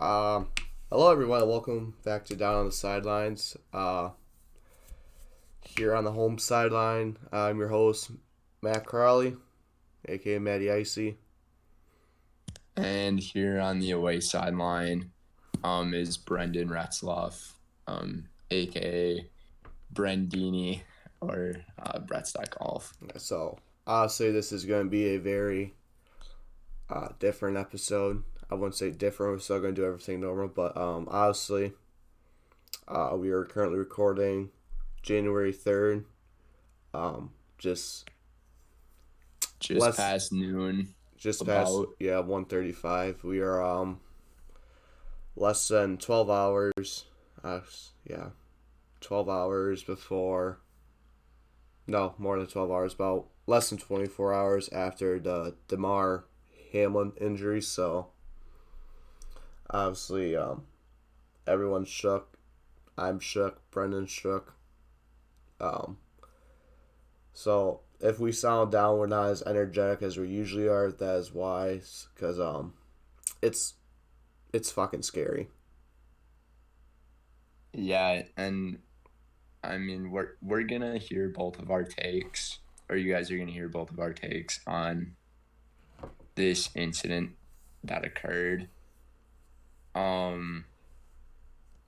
Um, Hello everyone, and welcome back to Down on the Sidelines. Here on the home sideline, I'm your host, Matt Crowley, aka Matty Icy. And here on the away sideline is Brenden Retzloff, aka Brendini or Brettstock Golf. So, obviously, this is going to be a very different episode. I wouldn't say different, we're still going to do everything normal, but obviously, we are currently recording January 3rd. Just Past noon. Just past 1:35. We are less than 12 hours. Yeah, 12 hours before. No, more than 12 hours. About less than 24 hours after the Damar Hamlin injury. So obviously, everyone's shook. I'm shook. Brendan's shook. So if we sound down, we're not as energetic as we usually are. That is why, because it's fucking scary. Yeah, and I mean we're gonna hear both of our takes, or you guys are gonna hear both of our takes on this incident that occurred.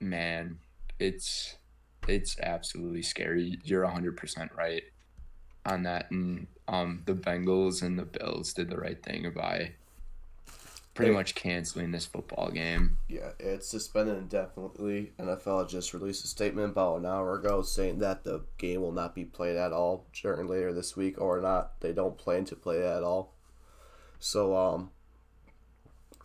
Man, it's absolutely scary. You're 100% right on that, and the Bengals and the Bills did the right thing by pretty much canceling this football game. Yeah, it's suspended indefinitely. NFL just released a statement about an hour ago saying that the game will not be played at all during later this week, or not. They don't plan to play it at all. So,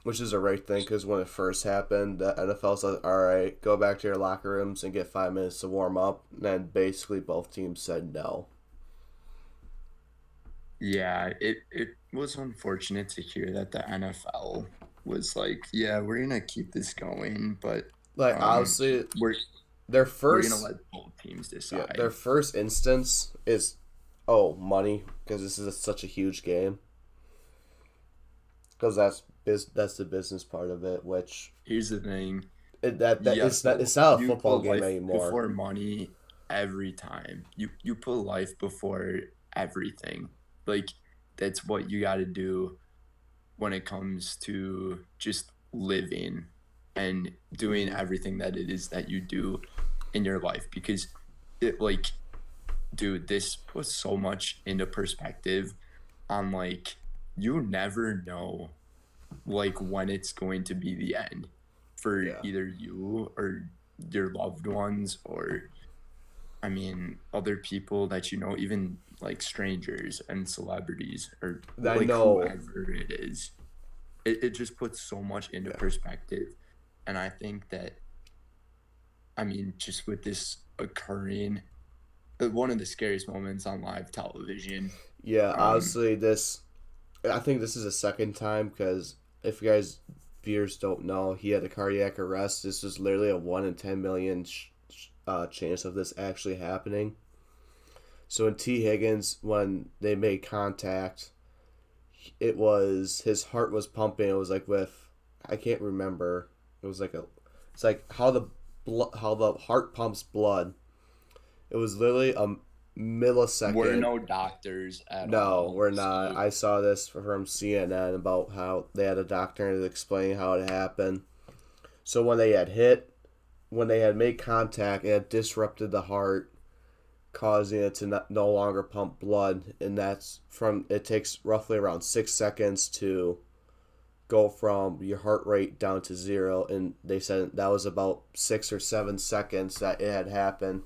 which is a right thing, because when it first happened, the NFL said, all right, go back to your locker rooms and get 5 minutes to warm up. And then basically both teams said no. Yeah, it was unfortunate to hear that the NFL was like, yeah, we're going to keep this going, but obviously, we're going to let both teams decide. Yeah, their first instance is, money, because this is such a huge game. Because that's the business part of it, which... Here's the thing. It's not a football game anymore. Before money every time. You put life before everything. Like, that's what you got to do when it comes to just living and doing everything that it is that you do in your life. Because, dude, this puts so much into perspective on, you never know, when it's going to be the end for either you or your loved ones, or, I mean, other people that you know, even strangers and celebrities, or whoever it is. It just puts so much into perspective. And I think that, I mean, just with this occurring, one of the scariest moments on live television. Yeah, honestly, I think this is the second time, because if you guys, viewers, don't know, he had a cardiac arrest. This was literally a 1 in 10 million chance of this actually happening. So in T. Higgins, when they made contact, his heart was pumping. It was I can't remember. It was it's like how the heart pumps blood. It was literally a millisecond. We're no doctors at all. No, we're not. I saw this from CNN about how they had a doctor to explain how it happened. So when they had made contact, it had disrupted the heart, causing it to no longer pump blood, and it takes roughly around 6 seconds to go from your heart rate down to 0, and they said that was about 6 or 7 seconds that it had happened.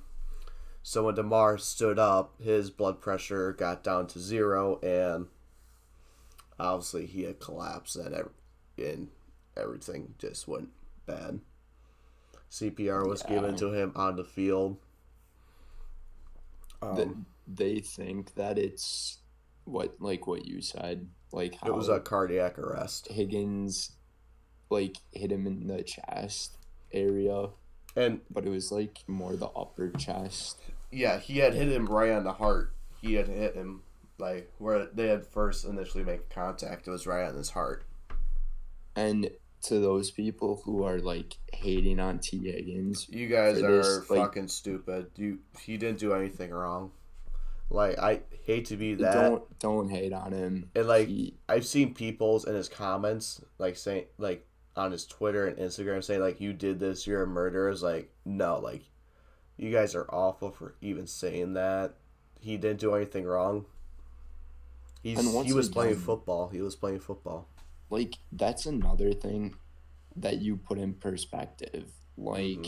So when Damar stood up, his blood pressure got down to 0, and obviously he had collapsed, and everything just went bad. CPR was given to him on the field. They think that it's what you said, how it was a cardiac arrest. Higgins hit him in the chest area, but it was more the upper chest. Yeah, he had hit him right on the heart. He had hit him where they had first initially made contact. It was right on his heart. And to those people who are like hating on T. Higgins You guys for are this, like, fucking stupid. He didn't do anything wrong. Like, I hate to be that. don't hate on him. And like, I've seen people's in his comments like saying like on his Twitter and Instagram saying like, you did this, you're a murderer. It's like, no, like, you guys are awful for even saying that. He didn't do anything wrong. He was playing football. He was playing football. Like, that's another thing that you put in perspective. Like,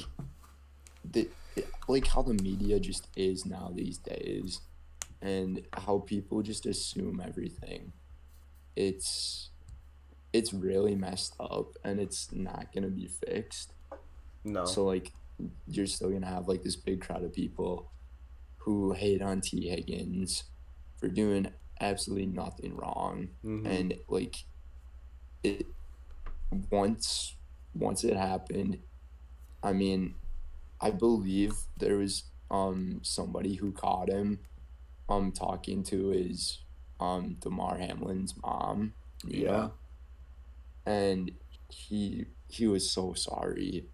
like how the media just is now these days, and how people just assume everything. It's really messed up, and it's not gonna be fixed. No. So like, you're still gonna have like this big crowd of people who hate on T. Higgins for doing absolutely nothing wrong, and like, it once it happened, I mean, I believe there was somebody who caught him talking to his Damar Hamlin's mom, Yeah. and he was so sorry.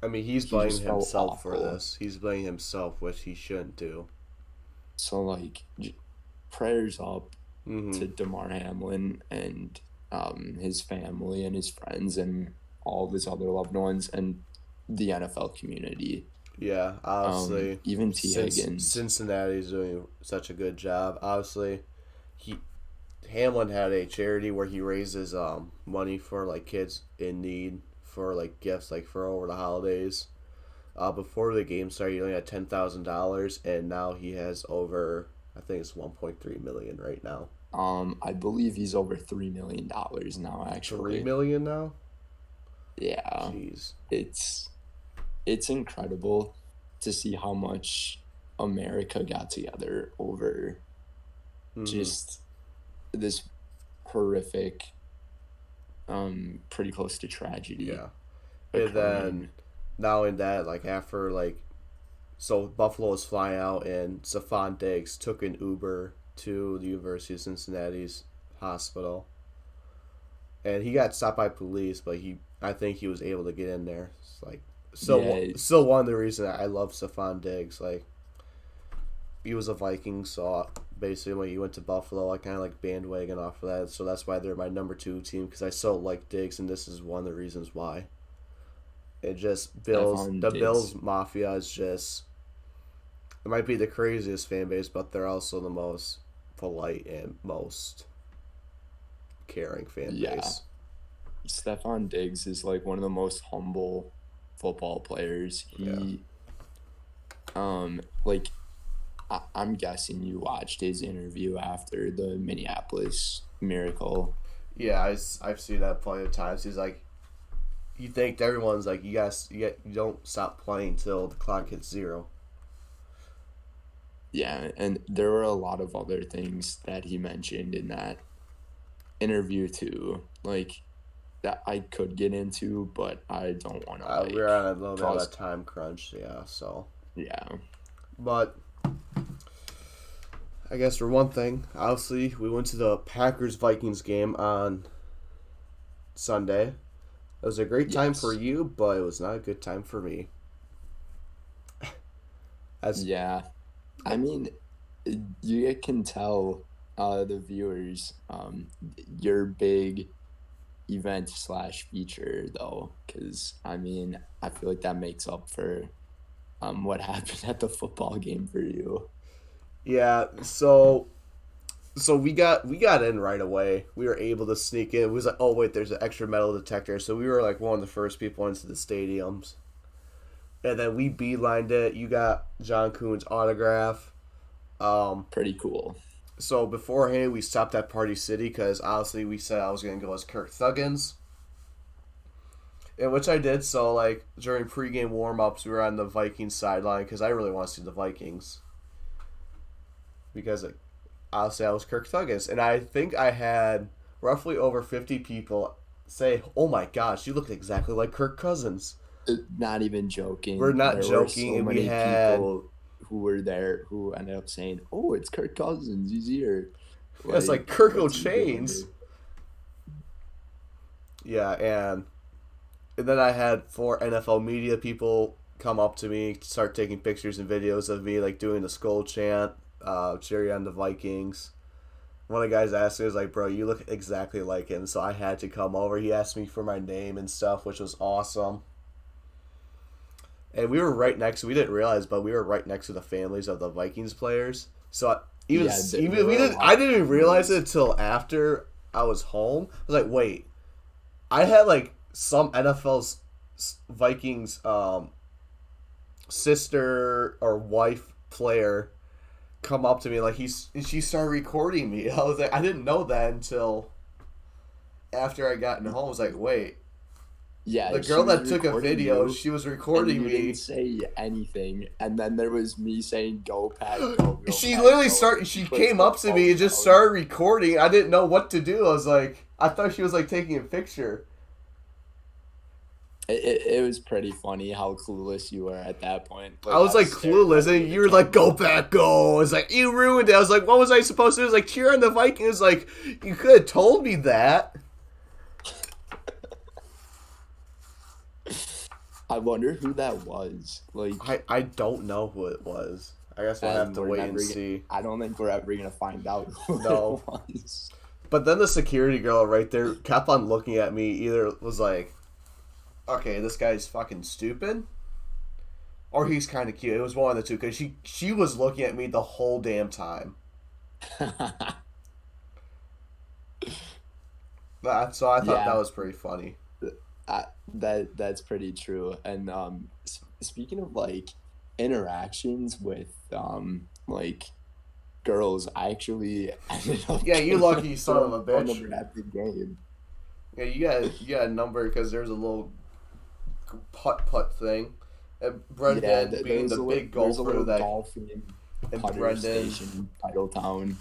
I mean, he's blaming himself for this. He's blaming himself, which he shouldn't do. So like, prayers up to Damar Hamlin and his family and his friends and all of his other loved ones and the NFL community. Yeah, obviously. Even T. Higgins. Cincinnati's doing such a good job. Obviously, Hamlin had a charity where he raises money for like kids in need for like gifts like for over the holidays. Before the game started, he only had $10,000, and now he has over, I think it's 1.3 million right now. I believe he's over $3 million now. Actually, $3 million now. Yeah. Jeez. It's incredible to see how much America got together over just this horrific, pretty close to tragedy. Yeah. And then now in that, like after like, so Buffalo was flying out and Stephon Diggs took an Uber to the University of Cincinnati's hospital. And he got stopped by police, but I think he was able to get in there. It's like, still one of the reasons I love Stephon Diggs. Like, he was a Viking, so basically when he went to Buffalo, I kind of like bandwagon off of that. So that's why they're my number 2 team, because I so like Diggs, and this is one of the reasons why. It just Bills Mafia is just, it might be the craziest fan base, but they're also the most polite and most caring fan base. Stephon Diggs is like one of the most humble football players. Like, I'm guessing you watched his interview after the Minneapolis Miracle. Yeah, I've seen that plenty of times. He's like, you think everyone's like, you don't stop playing till the clock hits 0. Yeah, and there were a lot of other things that he mentioned in that interview too, like, that I could get into, but I don't want to. We're on a little bit of a time crunch, so. Yeah. But I guess for one thing, obviously, we went to the Packers-Vikings game on Sunday. It was a great time for you, but it was not a good time for me. Yeah. I mean, you can tell the viewers your big event/feature, though, because, I mean, I feel like that makes up for what happened at the football game for you. Yeah, so we got in right away. We were able to sneak in. It was like, oh wait, there's an extra metal detector. So we were like one of the first people into the stadiums. And then we beelined it. You got John Kuhn's autograph. Pretty cool. So beforehand, we stopped at Party City because obviously we said I was going to go as Kirk Thuggins. And which I did. So like during pregame warm-ups, we were on the Vikings sideline because I really want to see the Vikings. Because obviously I was Kirk Thuggins. And I think I had roughly over 50 people say, oh my gosh, you look exactly like Kirk Cousins. Not even joking. We're not joking. Were so many people who were there who ended up saying, oh, it's Kirk Cousins. He's here. It's like Kirk O'Chains. Yeah, and then I had 4 NFL media people come up to me, start taking pictures and videos of me like doing the skull chant, cheering on the Vikings. One of the guys asked me, was like, "Bro, you look exactly like him." So I had to come over. He asked me for my name and stuff, which was awesome. And we were right next. We didn't realize, but we were right next to the families of the Vikings players. So even we didn't. I didn't even realize it until after I was home. I was like, wait, I had like some NFL's Vikings sister or wife player come up to me like she started recording me. I was like, I didn't know that until after I got home. I was like, wait. Yeah, the girl that took a video, she was recording me. Didn't say anything, and then there was me saying "Go Pack, go." She literally started. She came up to me and just started recording. I didn't know what to do. I was like, I thought she was like taking a picture. It was pretty funny how clueless you were at that point. Like, I was like clueless, and you were like, "Go Pack, go!" I was like, "You ruined it." I was like, "What was I supposed to do?" I was like, cheer on the Vikings. Like, you could have told me that. I wonder who that was. Like, I don't know who it was. I guess we'll have to wait and see. I don't think we're ever gonna find out who it was. But then the security girl right there kept on looking at me. Either was like, okay, this guy's fucking stupid, or he's kind of cute. It was one of the two, because she was looking at me the whole damn time. So I thought that was pretty funny. That's pretty true. And speaking of like interactions with like girls, I actually ended up you lucky son of a bitch. At the game. Yeah, you got a number because there's a little putt thing. And Brenden being the big golfer that golfing and Brenden station, Titletown.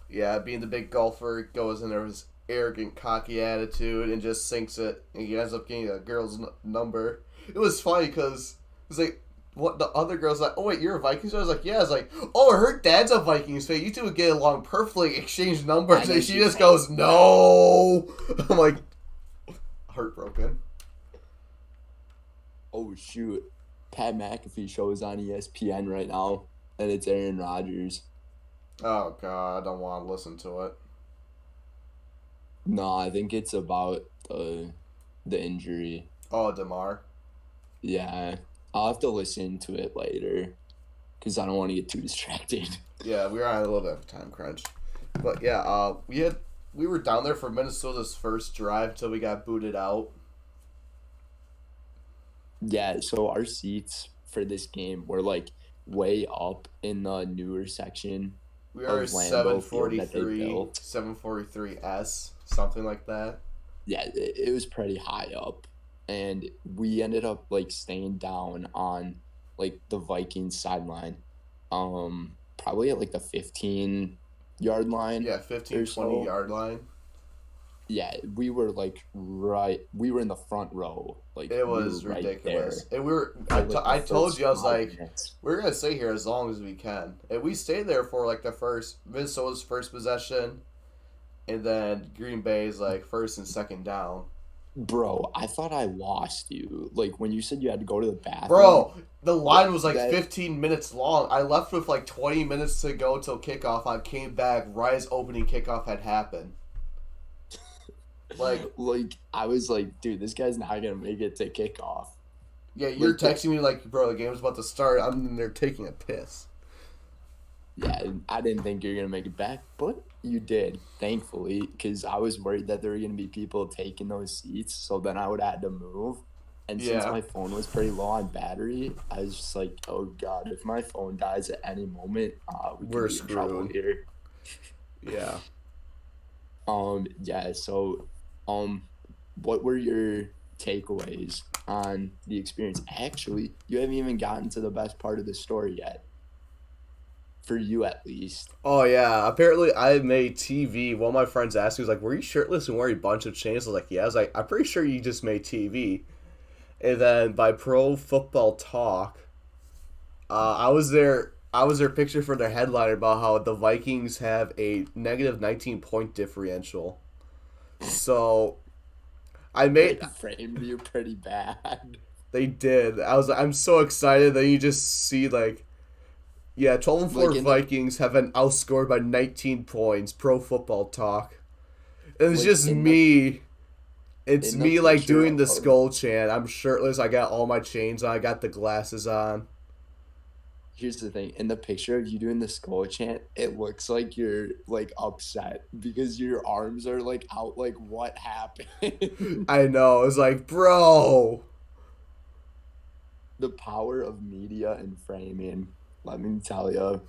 Yeah, being the big golfer, goes in there with his arrogant, cocky attitude and just sinks it, and he ends up getting a girl's number. It was funny because it was like, what the other girl's like, oh wait, you're a Vikings fan? I was like, yeah. I was like, oh, her dad's a Vikings fan. You two would get along perfectly, exchange numbers, and she just goes, no. I'm like, heartbroken. Oh shoot, Pat McAfee show is on ESPN right now, and it's Aaron Rodgers. Oh god, I don't want to listen to it. No, I think it's about the injury. Oh, Damar. Yeah, I'll have to listen to it later, because I don't want to get too distracted. Yeah, we were on a little bit of a time crunch, but yeah, we were down there for Minnesota's first drive till we got booted out. Yeah, so our seats for this game were like way up in the newer section. We are 743, 743S, something like that. Yeah, it was pretty high up, and we ended up like staying down on like the Vikings sideline, probably at like the 15-yard line. Yeah, 15-20 yard line. Yeah, we were like we were in the front row. Like, it was ridiculous. And we were, I told you, I was like, we're going to stay here as long as we can. And we stayed there for like Minnesota's first possession, and then Green Bay's like first and second down. Bro, I thought I lost you. Like, when you said you had to go to the bathroom. Bro, the line was like 15 minutes long. I left with like 20 minutes to go till kickoff. I came back right as opening kickoff had happened. Like I was like, dude, this guy's not gonna make it to kickoff. Yeah, you're texting me like, bro, the game's about to start. I'm in there taking a piss. Yeah, I didn't think you were gonna make it back, but you did, thankfully, because I was worried that there were gonna be people taking those seats, so then I would have had to move. And since my phone was pretty low on battery, I was just like, oh god, if my phone dies at any moment, we're screwed. In trouble here. Yeah. Yeah. So, what were your takeaways on the experience? Actually, you haven't even gotten to the best part of the story yet. For you, at least. Oh, yeah. Apparently, I made TV. One of my friends asked me, he was like, were you shirtless and wearing a bunch of chains? I was like, yeah. I was like, I'm pretty sure you just made TV. And then by Pro Football Talk, I was their picture for their headline about how the Vikings have a negative 19-point differential. So I They made framed you pretty bad. they did. I'm so excited that you just see like yeah, 12 and 4 Like in the Vikings have been outscored by 19 points. Pro Football Talk. And it's like just me. It's in the me like picture doing the of skull chant. I'm shirtless. I got all my chains on. I got the glasses on. here's the thing, in the picture of you doing the skull chant, it looks like you're like upset because your arms are like out, like what happened? I know. It's like, bro. The power of media and framing, let me tell you.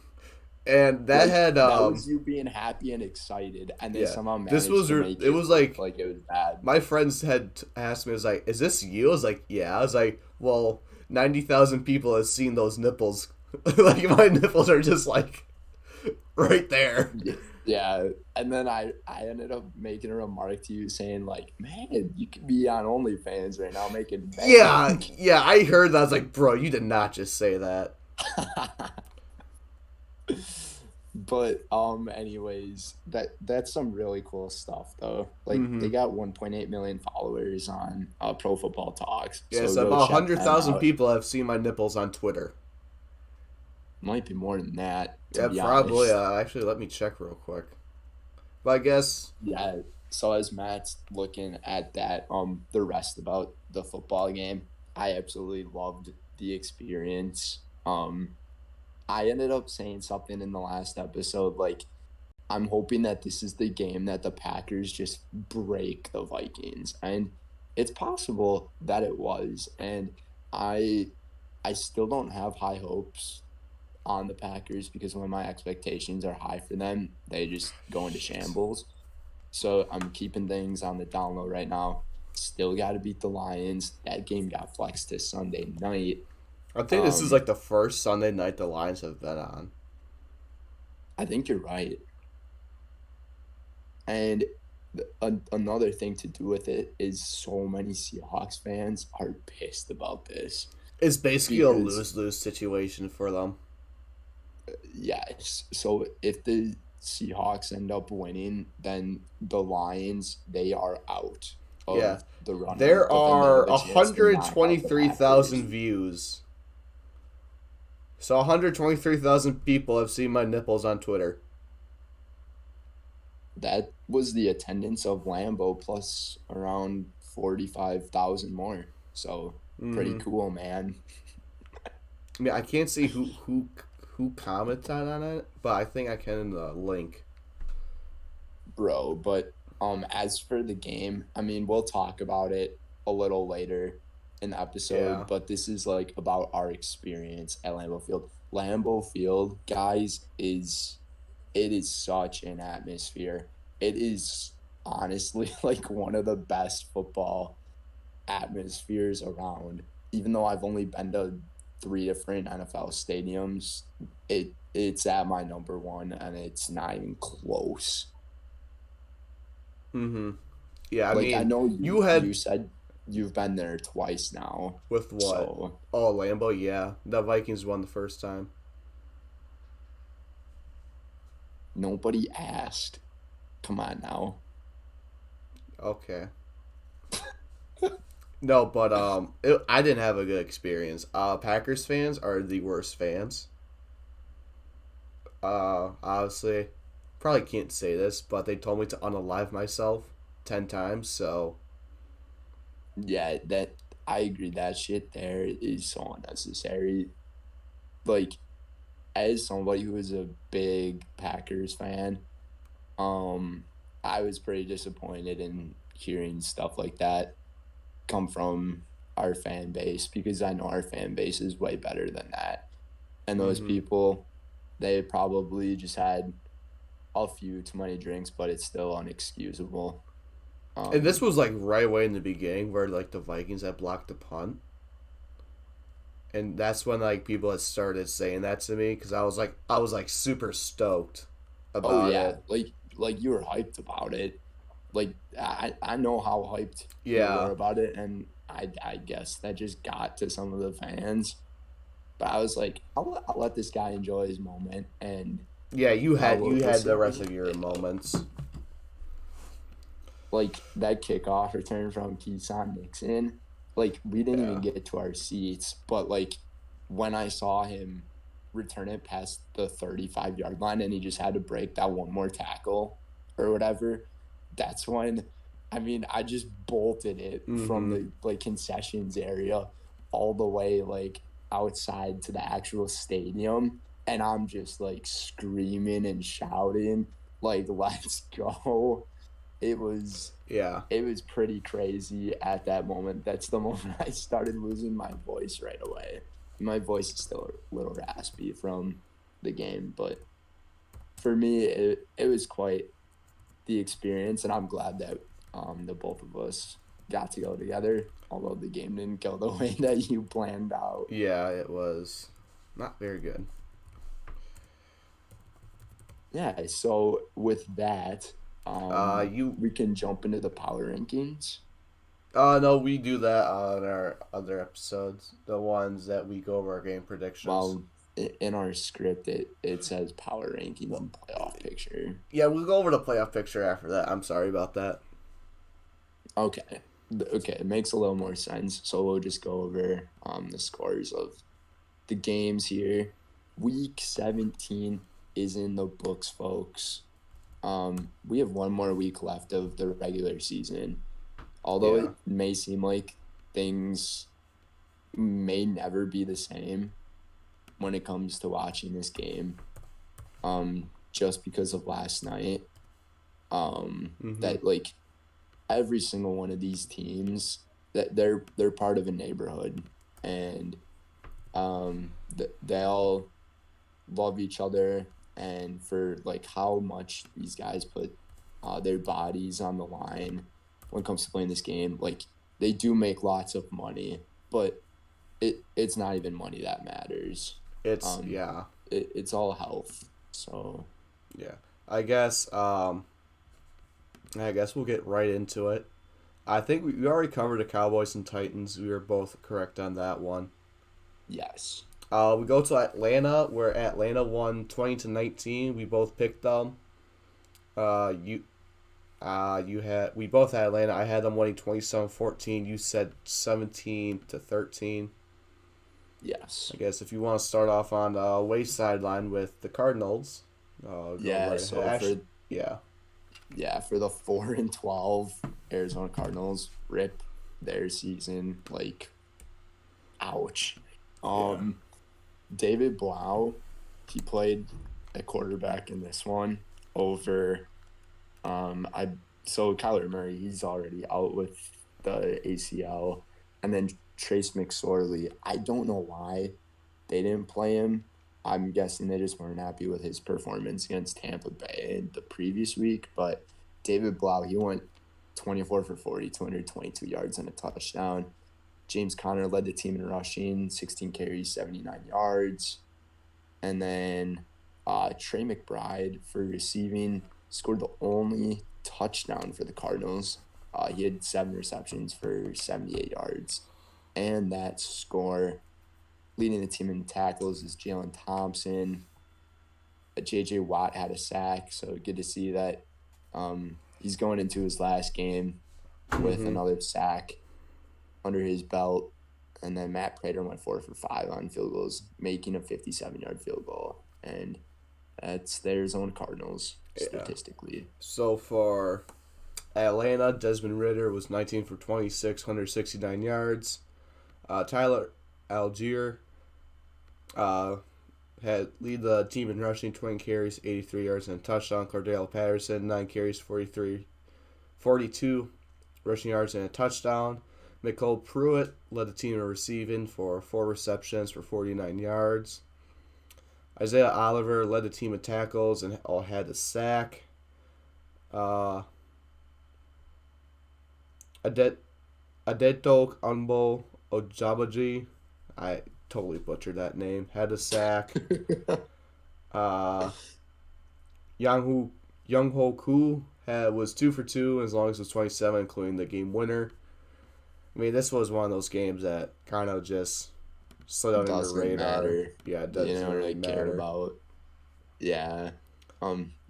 And that Like had that was you being happy and excited, and they yeah. somehow This managed was to make it it was look like like it was bad. my friends had asked me, was like, "Is this you?" I was like, "Yeah." I was like, "Well, 90,000 people have seen those nipples. Like my nipples are just like right there." Yeah, and then I ended up making a remark to you saying like, "Man, you could be on OnlyFans right now making Yeah, bank." yeah, I heard that. I was like, "Bro, you did not just say that." But anyways, that's some really cool stuff though. Like they Mm-hmm. got 1.8 million followers on Pro Football Talks, Yes, so go about check them 100,000 out. people have seen my nipples on Twitter. Might be more than that, to Yeah, be probably. honest. Actually, let me check real quick. But I guess, Yeah. So as Matt's looking at that, the rest about the football game, I absolutely loved the experience. I ended up saying something in the last episode like I'm hoping that this is the game that the Packers just break the Vikings, and it's possible that it was. And I I still don't have high hopes on the Packers because when my expectations are high for them, they just go into shambles. So I'm keeping things on the down low right now. Still got to beat the Lions. That game got flexed to Sunday night. I think this is Um, like the first Sunday night the Lions have been on. I think you're right. And another thing to do with it is so many Seahawks fans are pissed about this It's basically a because lose-lose situation for them. yes. So if the Seahawks end up winning, then the Lions they are out Yeah. of the running, There but then they are have a chance to knock out the 123,000 Packers. views. So 123,000 people have seen my nipples on Twitter. That was the attendance of Lambeau plus around 45,000 more. So pretty Mm-hmm. cool, man. I mean, I can't see who commented on it, but I think I can in the link. Bro. But as for the game, I mean, we'll talk about it a little later in the Yeah. episode, but this is like about our experience at Lambeau Field. Lambeau Field, guys, is it is such an atmosphere. It is honestly like one of the best football atmospheres around. Even though I've only been to three different NFL stadiums, it's at my number one, and it's not even close. Mm-hmm. Yeah, I Like I mean, know you you had said you've been there twice now, with what? so Oh, Lambeau, yeah. The Vikings won the first time. nobody asked. Come on now. Okay. No, but I didn't have a good experience. Packers fans are the worst fans. Obviously, probably can't say this, but they told me to unalive myself 10 times. So Yeah, that I agree. That shit there is so unnecessary. Like as somebody who is a big Packers fan, um, I was pretty disappointed in hearing stuff like that come from our fan base because I know our fan base is way better than that. And those mm-hmm. people, they probably just had a few too many drinks, but it's still unexcusable. And this Um, was like right away in the beginning where like the Vikings had blocked the punt, and that's when like people had started saying that to me because I was like super stoked oh about yeah, it. like you were hyped about it. Like I know how hyped you were Yeah, about it, and I guess that just got to some of the fans. But I was like, I'll let this guy enjoy his moment, and yeah. You had we'll the see how rest he of your plays out. moments. like that kickoff return from Keyshawn Nixon, like we didn't even get to our seats, but like when I saw him return it past the 35-yard line and he just had to break that one more tackle or whatever, that's when I just bolted it from the like concessions area all the way like outside to the actual stadium, and I'm just like screaming and shouting like let's go. It was pretty crazy at that moment. That's the moment I started losing my voice right away. My voice is still a little raspy from the game, but for me, it was quite the experience, and I'm glad that the both of us got to go together, although the game didn't go the way that you planned out. Yeah, it was not very good. Yeah, so with that, we can jump into the power rankings. No, we do that on our other episodes, the ones that we go over our game predictions. Well, in our script, it says power rankings and playoff picture. Yeah, we'll go over the playoff picture after that. I'm sorry about that. Okay, it makes a little more sense. So we'll just go over the scores of the games here. Week 17 is in the books, folks. We have one more week left of the regular season. Although it may seem like things may never be the same when it comes to watching this game, just because of last night, that like every single one of these teams, that they're part of a neighborhood, and they all love each other, and for like how much these guys put their bodies on the line when it comes to playing this game. Like they do make lots of money, but it's not even money that matters. It's it's all health. So yeah, I guess we'll get right into it. I think we already covered the Cowboys and Titans. We were both correct on that one. Yes. We go to Atlanta, where Atlanta won 20-19. We both picked them. We both had Atlanta. I had them winning 27-14. You said 17-13. Yes. I guess if you want to start off on the away sideline with the Cardinals. For the 4-12 Arizona Cardinals, rip their season. Like, ouch. David Blau, he played at quarterback in this one over Kyler Murray, he's already out with the ACL, and then Trace McSorley, I don't know why they didn't play him. I'm guessing they just weren't happy with his performance against Tampa Bay the previous week, but David Blau, he went 24 for 40, 222 yards and a touchdown. James Conner led the team in rushing, 16 carries, 79 yards. And then Trey McBride for receiving scored the only touchdown for the Cardinals. He had 7 receptions for 78 yards. And that score, leading the team in tackles, is Jalen Thompson. J.J. Watt had a sack, so good to see that he's going into his last game with another sack under his belt. And then Matt Prater went 4 for 5 on field goals, making a 57-yard field goal. And that's the Arizona Cardinals statistically. So for Atlanta, Desmond Ridder was 19 for 26, 169 yards. Tyler Algier had lead the team in rushing, 20 carries, 83 yards, and a touchdown. Cordell Patterson, 9 carries, 42 rushing yards, and a touchdown. McCole Pruitt led the team in receiving for 4 receptions for 49 yards. Isaiah Oliver led the team in tackles and all had a sack. Adeto Unbo Ojabaji, I totally butchered that name, had a sack. Young Ho Koo was 2 for 2 as long as it was 27, including the game winner. I mean, this was one of those games that kind of just slid under the radar. Matter. Yeah, it doesn't really care about. Yeah.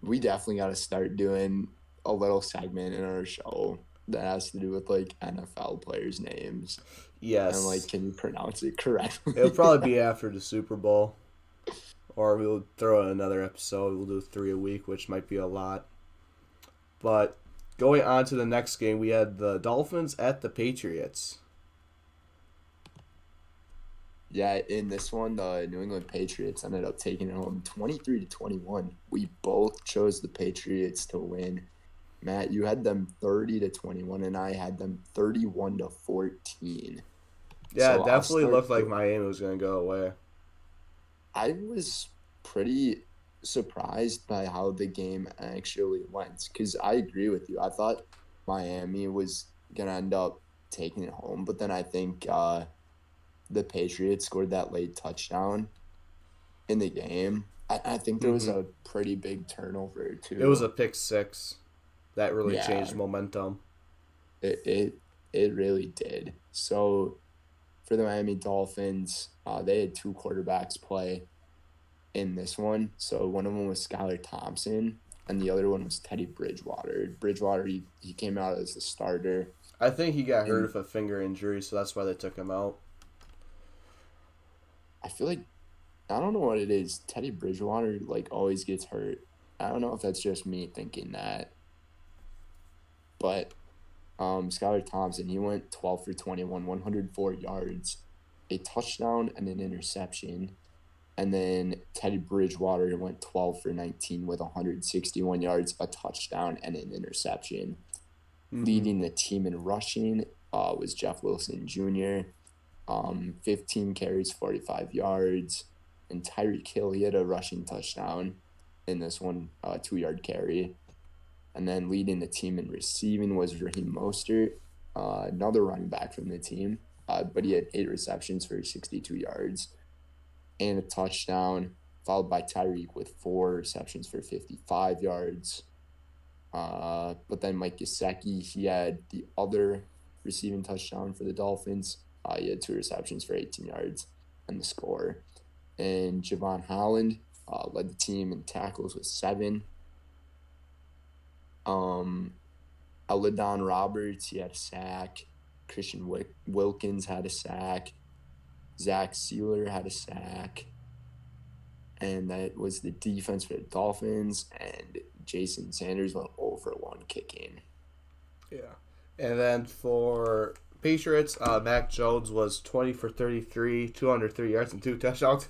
We definitely got to start doing a little segment in our show that has to do with like NFL players' names. And like, Yes. can you pronounce it correctly? It'll probably be after the Super Bowl. Or we'll throw in another episode. We'll do 3 a week, which might be a lot. But going on to the next game, we had the Dolphins at the Patriots. Yeah, in this one, the New England Patriots ended up taking it home 23-21. We both chose the Patriots to win. Matt, you had them 30-21, and I had them 31-14. Yeah, So it definitely looked like Miami was going to go away. I was pretty surprised by how the game actually went, because I agree with you. I thought Miami was going to end up taking it home, but then I think the Patriots scored that late touchdown in the game. I think there was a pretty big turnover, too. It was a pick six. That really changed momentum. It really did. So for the Miami Dolphins, they had 2 quarterbacks play in this one. So one of them was Skylar Thompson, and the other one was Teddy Bridgewater. Bridgewater, he came out as the starter. I think he got hurt with a finger injury, so that's why they took him out. I feel like, I don't know what it is. Teddy Bridgewater, like, always gets hurt. I don't know if that's just me thinking that. But Skylar Thompson, he went 12 for 21, 104 yards, a touchdown and an interception. And then Teddy Bridgewater went 12 for 19 with 161 yards, a touchdown, and an interception. Leading the team in rushing was Jeff Wilson Jr., 15 carries, 45 yards. And Tyreek Hill, he had a rushing touchdown in this one, 2-yard carry. And then leading the team in receiving was Raheem Mostert, another running back from the team. But he had 8 receptions for 62 yards and a touchdown, followed by Tyreek with 4 receptions for 55 yards. But then Mike Gesicki, he had the other receiving touchdown for the Dolphins. He had 2 receptions for 18 yards and the score. And Javon Holland led the team in tackles with 7. Aladon Roberts, he had a sack. Christian Wilkins had a sack. Zach Sealer had a sack. And that was the defense for the Dolphins. And Jason Sanders went 0 for 1 kicking. Yeah. And then for Patriots, Mac Jones was 20 for 33, 203 yards and 2 touchdowns.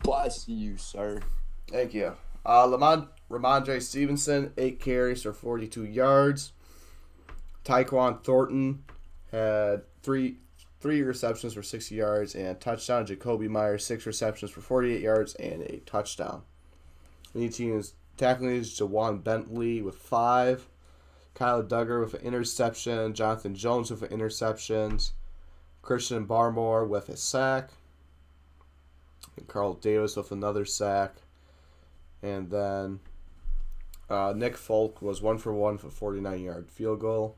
Bless you, sir. Thank you. Ramondre Stevenson, 8 carries for 42 yards. Tyquan Thornton had three receptions for 60 yards and a touchdown. Jacoby Myers, 6 receptions for 48 yards and a touchdown. The team is tackling is Jawan Bentley with 5. Kyle Duggar with an interception. Jonathan Jones with an interception. Christian Barmore with a sack. And Carl Davis with another sack. And then Nick Folk was 1 for 1 for 49-yard field goal.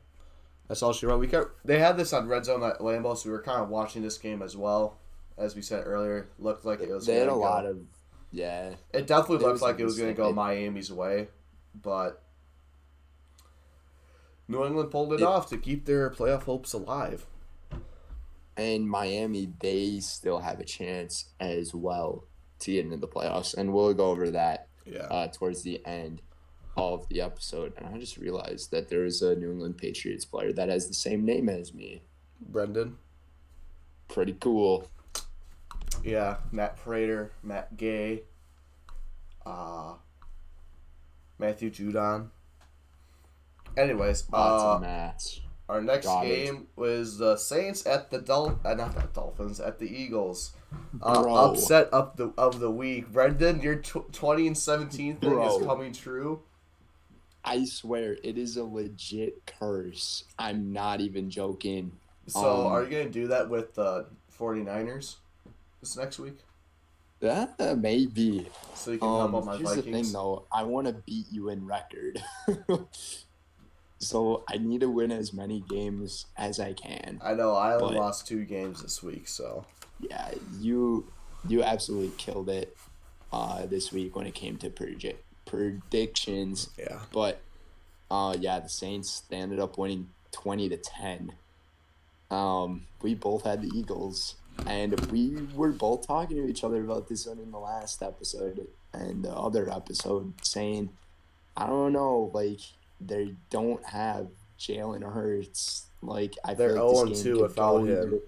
That's all she wrote. They had this on Red Zone at Lambeau, so we were kind of watching this game as well. As we said earlier, looked like it was. They had a lot of, yeah. It definitely looked like it was going to go Miami's way, but New England pulled it off to keep their playoff hopes alive. And Miami, they still have a chance as well to get into the playoffs, and we'll go over that towards the end of the episode. And I just realized that there is a New England Patriots player that has the same name as me. Brenden. Pretty cool. Yeah, Matt Prater, Matt Gay, Matthew Judon. Anyways, lots of Matts. Our next game was the Saints at the Dolphins at the Eagles. Upset of the week. Brenden, your 20-17 thing is coming true. I swear, it is a legit curse. I'm not even joking. So, are you going to do that with the 49ers this next week? Maybe. So you can help out my Here's Vikings? The thing, though. I want to beat you in record. So, I need to win as many games as I can. I know. I only lost 2 games this week, so. Yeah, you absolutely killed it this week when it came to predictions. Yeah. But the Saints, they ended up winning 20-10. We both had the Eagles, and we were both talking to each other about this one in the last episode and the other episode, saying, I don't know, like, they don't have Jalen Hurts. Like, I They're feel like this game 0-2 could without go him. either.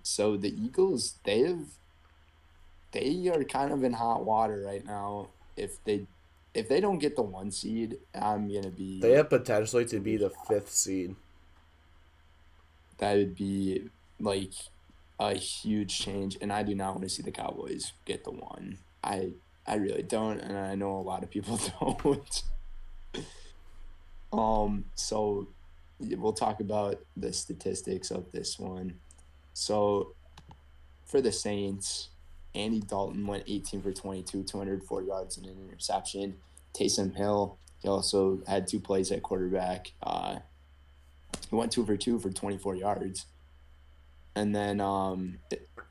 So the Eagles, they are kind of in hot water right now. If they don't get the 1 seed, I'm gonna be. They have potentially to be the 5th seed. That would be like a huge change, and I do not want to see the Cowboys get the 1. I really don't, and I know a lot of people don't. So we'll talk about the statistics of this one. So for the Saints, Andy Dalton went 18 for 22, 204 yards and an interception. Taysom Hill, he also had 2 plays at quarterback. He went 2 for 2 for 24 yards. And then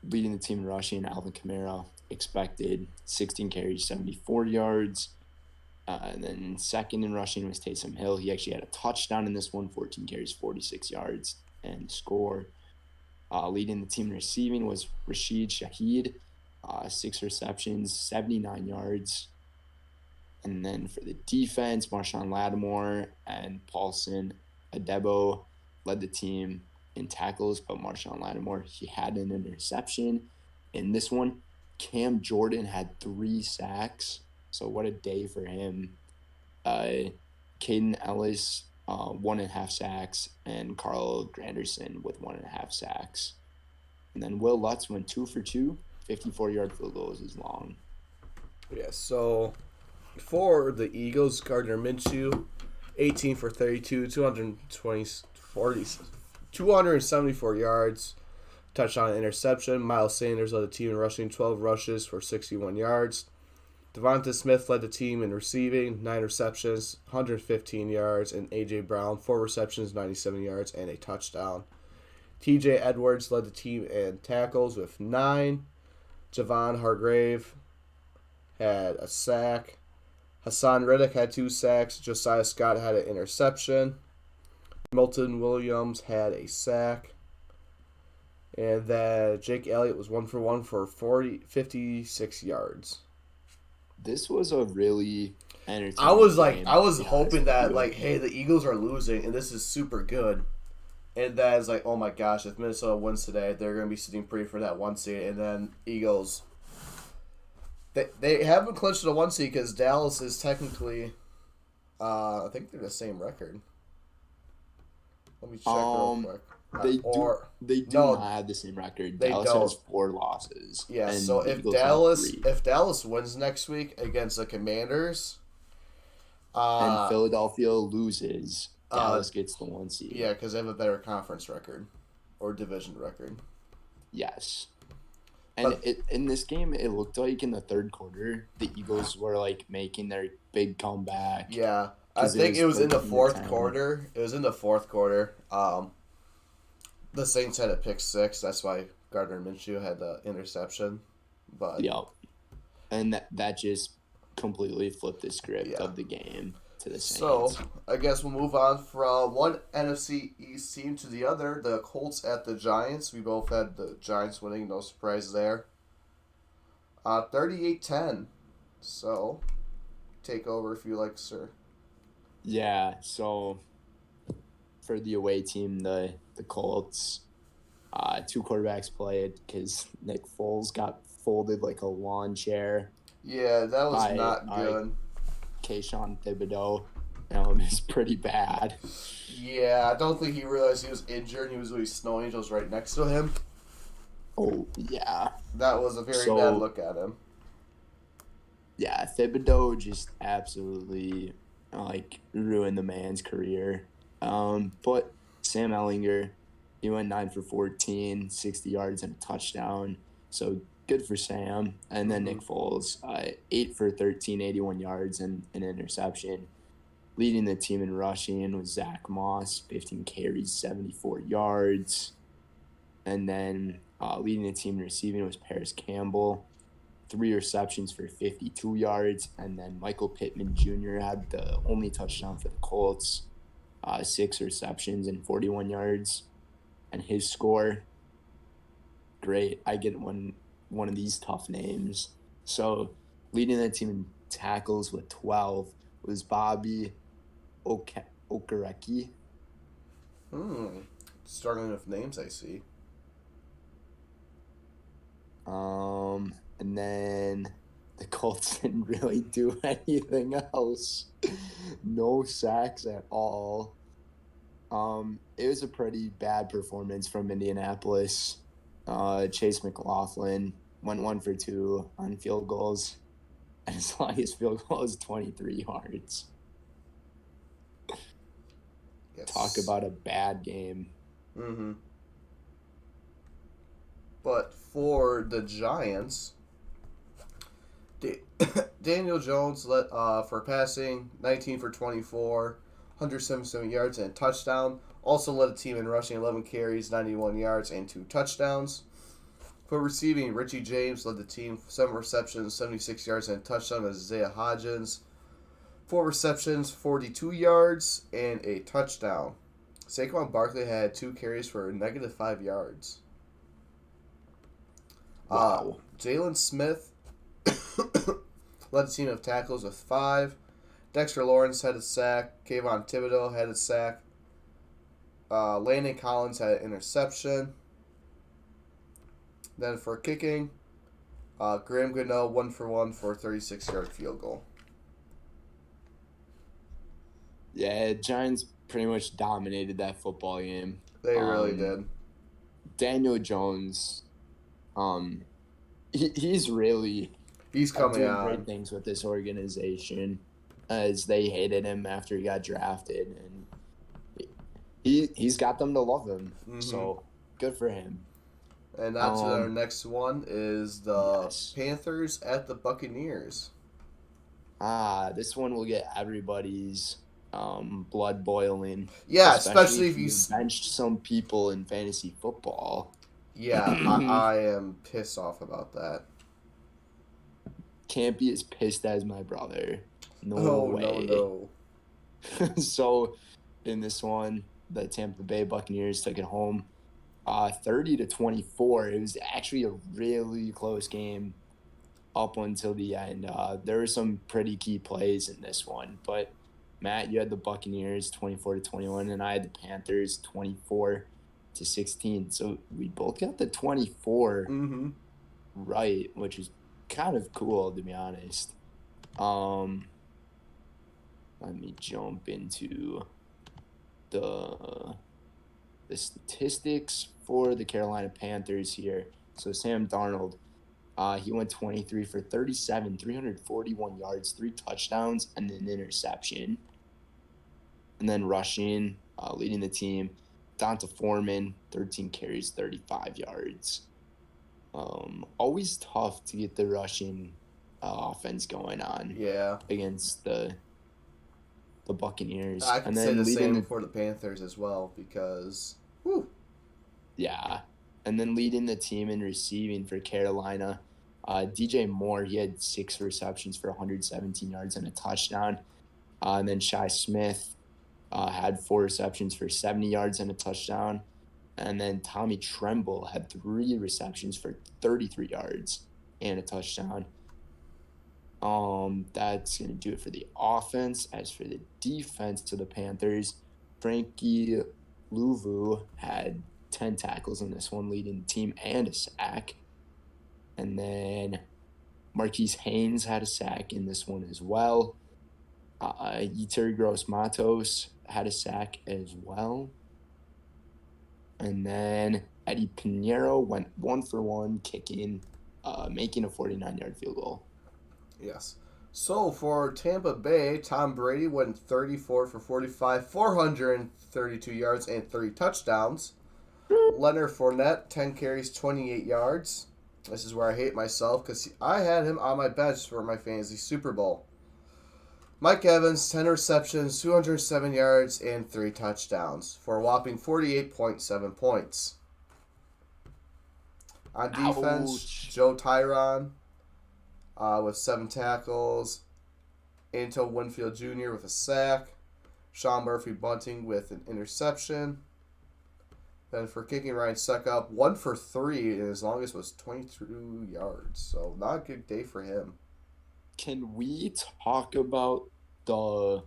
leading the team in rushing, Alvin Kamara expected 16 carries, 74 yards. And then second in rushing was Taysom Hill. He actually had a touchdown in this one, 14 carries, 46 yards, and score. Leading the team in receiving was Rashid Shaheed, 6 receptions, 79 yards. And then for the defense, Marshawn Lattimore and Paulson Adebo led the team in tackles, but Marshawn Lattimore, he had an interception. In this one, Cam Jordan had 3 sacks, so what a day for him. Caden Ellis, 1.5 sacks, and Carl Granderson with 1.5 sacks. And then Will Lutz went 2 for 2, 54-yard field goals is long. Yeah, so for the Eagles, Gardner Minshew, 18 for 32, 274 yards, touchdown, interception. Miles Sanders led the team in rushing, 12 rushes for 61 yards. Devonta Smith led the team in receiving, 9 receptions, 115 yards, and A.J. Brown, 4 receptions, 97 yards, and a touchdown. T.J. Edwards led the team in tackles with 9. Javon Hargrave had a sack. Hassan Riddick had 2 sacks. Josiah Scott had an interception. Milton Williams had a sack. And then Jake Elliott was 1 for 1 for 56 yards. This was a really entertaining I was game, hoping that, like, hey, the Eagles are losing, and this is super good. And that is like, oh my gosh, if Minnesota wins today, they're going to be sitting pretty for that 1 seed. And then Eagles, they haven't clinched the 1 seed because Dallas is technically, I think they're the same record. Let me check real quick. They do not have the same record. Dallas has 4 losses. Yeah, so if Dallas wins next week against the Commanders, and Philadelphia loses, Dallas gets the 1 seed. Yeah, because they have a better conference record or division record. Yes. And in this game, it looked like in the third quarter, the Eagles were like making their big comeback. Yeah, I think it was in the fourth quarter. It was in the fourth quarter. The Saints had a pick 6. That's why Gardner Minshew had the interception. But yep. And that just completely flipped the script of the game to the Saints. So, I guess we'll move on from one NFC East team to the other. The Colts at the Giants. We both had the Giants winning. No surprise there. 38-10. So, take over if you like, sir. Yeah, so for the away team, the Colts, 2 quarterbacks played because Nick Foles got folded like a lawn chair. Yeah, that was not good. Kayshon Thibodeau is pretty bad. Yeah, I don't think he realized he was injured. He was with snow angels right next to him. Oh, yeah. That was a very bad look at him. Yeah, Thibodeau just absolutely ruined the man's career. But Sam Ehlinger, he went 9 for 14, 60 yards and a touchdown. So good for Sam. And then Nick Foles, 8 for 13, 81 yards and an interception. Leading the team in rushing was Zach Moss, 15 carries, 74 yards. And then leading the team in receiving was Paris Campbell, 3 receptions for 52 yards. And then Michael Pittman Jr. had the only touchdown for the Colts, 6 receptions and 41 yards. And his score, great. I get one of these tough names. So leading that team in tackles with 12 was Bobby Okereke. Struggling with names, I see. And then the Colts didn't really do anything else. No sacks at all. It was a pretty bad performance from Indianapolis. Chase McLaughlin went 1 for 2 on field goals, and his longest field goal is 23 yards. Yes. Talk about a bad game. Mm-hmm. But for the Giants, Daniel Jones led for passing, 19 for 24, 177 yards and a touchdown. Also led the team in rushing, 11 carries, 91 yards and 2 touchdowns. For receiving, Richie James led the team, 7 receptions, 76 yards and a touchdown. Isaiah Hodgins, 4 receptions, 42 yards and a touchdown. Saquon Barkley had 2 carries for -5 yards. Wow. Jalen Smith led the team of tackles with 5. Dexter Lawrence had a sack. Kayvon Thibodeau had a sack. Landon Collins had an interception. Then for kicking, Graham Gano 1 for 1 for a 36-yard field goal. Yeah, Giants pretty much dominated that football game. They really did. Daniel Jones, he's coming doing on. Great things with this organization, as they hated him after he got drafted, and he's got them to love him. Mm-hmm. So good for him. And now to our next one is the Panthers at the Buccaneers. This one will get everybody's blood boiling. Yeah, especially if you benched some people in fantasy football. Yeah, I am pissed off about that. Can't be as pissed as my brother. No way. No. So, in this one, the Tampa Bay Buccaneers took it home, 30-24. It was actually a really close game up until the end. There were some pretty key plays in this one, but Matt, you had the Buccaneers 24-21, and I had the Panthers 24-16. So we both got the 24 right, which is kind of cool, to be honest. Let me jump into the statistics for the Carolina Panthers here. So Sam Darnold, he went 23 for 37, 341 yards, 3 touchdowns, and an interception. And then rushing, leading the team, Donta Foreman, 13 carries, 35 yards. Always tough to get the rushing offense going on. Yeah. Against the Buccaneers. I can say the same for the Panthers as well because, whew. Yeah. And then leading the team in receiving for Carolina, DJ Moore, he had 6 receptions for 117 yards and a touchdown. And then Shi Smith had 4 receptions for 70 yards and a touchdown. And then Tommy Tremble had 3 receptions for 33 yards and a touchdown. That's going to do it for the offense. As for the defense to the Panthers, Frankie Louvu had 10 tackles in this one, leading the team and a sack. And then Marquise Haynes had a sack in this one as well. Yetur Gross-Matos had a sack as well. And then Eddie Pinheiro went 1 for 1 kicking, making a 49-yard field goal. Yes. So for Tampa Bay, Tom Brady went 34 for 45, 432 yards and 3 touchdowns. Leonard Fournette, 10 carries, 28 yards. This is where I hate myself because I had him on my bench for my fantasy Super Bowl. Mike Evans, 10 receptions, 207 yards, and 3 touchdowns for a whopping 48.7 points. On defense, Joe Tyron, with 7 tackles. Anto Winfield Jr. with a sack. Sean Murphy Bunting with an interception. Then for kicking, Ryan Suckup, 1 for 3, and his longest was 22 yards. So not a good day for him. Can we talk about the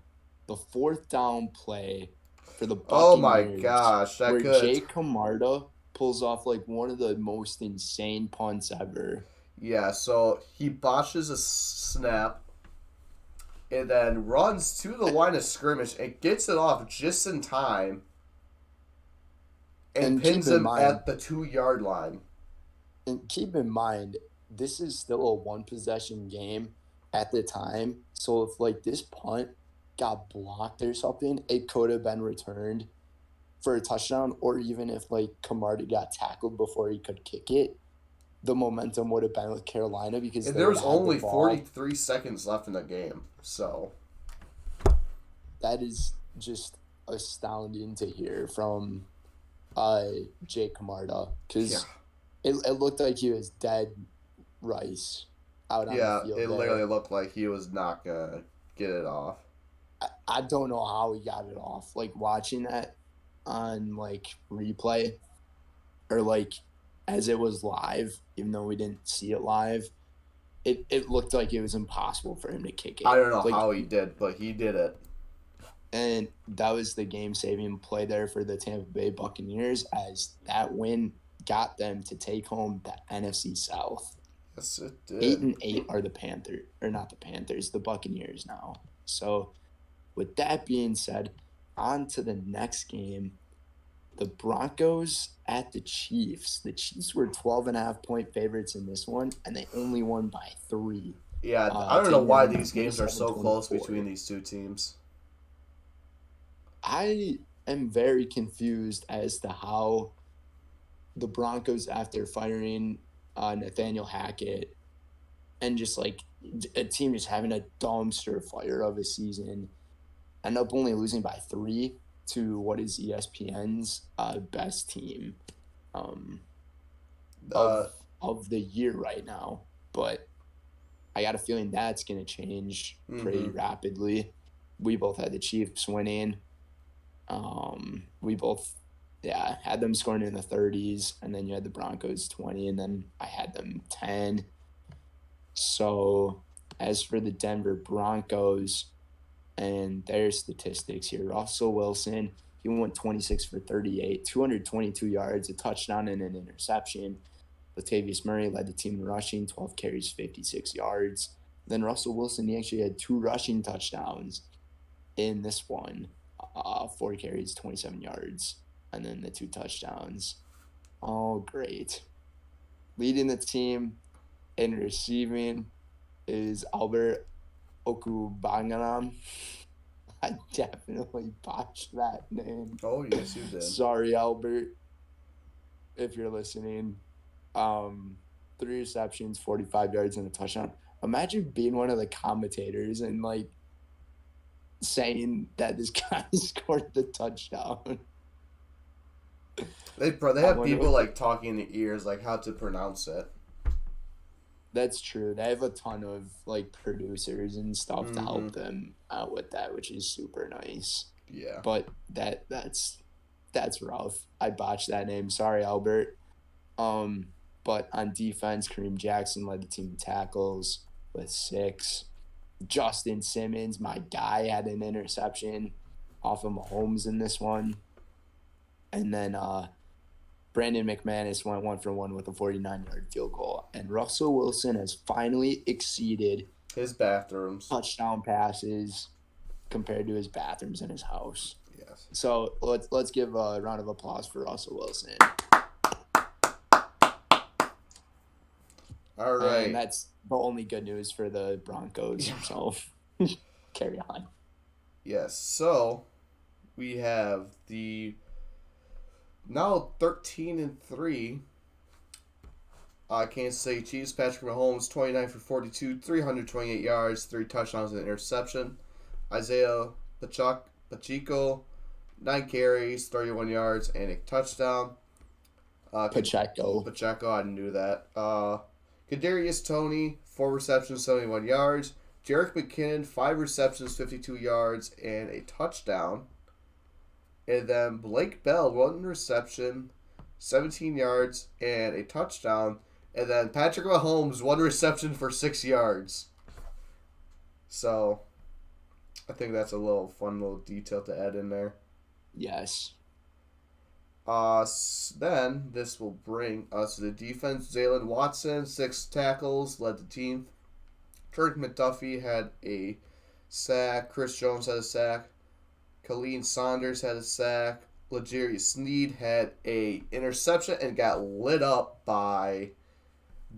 fourth down play for the Buccaneers? Oh my gosh, where Jake Camarda pulls off like one of the most insane punts ever. Yeah, so he botches a snap and then runs to the line of scrimmage and gets it off just in time and pins him at the 2-yard line. And keep in mind, this is still a one-possession game at the time. So if like this punt got blocked or something, it could have been returned for a touchdown, or even if like Camarda got tackled before he could kick it, the momentum would have been with Carolina because there was only 43 seconds left in the game. So that is just astounding to hear from Jake Camarda, because it looked like he was dead rice out on the field. Yeah, it literally looked like he was not going to get it off. I don't know how he got it off. Like, watching that on, like, replay or, like, as it was live, even though we didn't see it live, it looked like it was impossible for him to kick it. I don't know how he did, but he did it. And that was the game-saving play there for the Tampa Bay Buccaneers, as that win got them to take home the NFC South. Yes, it did. 8-8 are the Panthers, or not the Panthers, the Buccaneers now. So, with that being said, on to the next game. The Broncos at the Chiefs. The Chiefs were 12.5-point favorites in this one, and they only won by 3. Yeah, I don't know why these games are so close between these two teams. I am very confused as to how the Broncos, after firing Nathaniel Hackett and just like a team just having a dumpster fire of a season, end up only losing by 3 to what is ESPN's best team of the year right now. But I got a feeling that's going to change pretty rapidly. We both had the Chiefs winning. We both had them scoring in the 30s, and then you had the Broncos 20, and then I had them 10. So as for the Denver Broncos and their statistics here, Russell Wilson, he went 26 for 38, 222 yards, a touchdown and an interception. Latavius Murray led the team in rushing, 12 carries, 56 yards. Then Russell Wilson, he actually had 2 rushing touchdowns in this one. 4 carries, 27 yards, and then the 2 touchdowns. Oh, great. Leading the team in receiving is Albert Okubanganam. I definitely botched that name. Oh, yes, you did. Sorry, Albert, if you're listening. 3 receptions, 45 yards, and a touchdown. Imagine being one of the commentators and, like, saying that this guy scored the touchdown. They have people like talking in the ears, like how to pronounce it. That's true. They have a ton of like producers and stuff to help them out with that, which is super nice. Yeah. But that's rough. I botched that name. Sorry, Albert. But on defense, Kareem Jackson led the team in tackles with 6. Justin Simmons, my guy, had an interception off of Mahomes in this one. And then Brenden McManus went 1 for 1 with a 49-yard field goal. And Russell Wilson has finally exceeded his bathrooms touchdown passes compared to his bathrooms in his house. Yes. So let's give a round of applause for Russell Wilson. All right. And that's the only good news for the Broncos. So carry on. Yes. So we have the now 13-3 Kansas City Chiefs. Patrick Mahomes, 29 for 42, 328 yards, 3 touchdowns and an interception. Isaiah Pacheco, 9 carries, 31 yards, and a touchdown. Pacheco, I knew that. Kadarius Toney, 4 receptions, 71 yards. Jerick McKinnon, 5 receptions, 52 yards, and a touchdown. And then Blake Bell, 1 reception, 17 yards, and a touchdown. And then Patrick Mahomes, 1 reception for 6 yards. So, I think that's a fun little detail to add in there. Yes. Then this will bring us to the defense. Jalen Watson, 6 tackles, led the team. Trent McDuffie had a sack. Chris Jones had a sack. Colleen Saunders had a sack. L'Jarius Sneed had a interception and got lit up by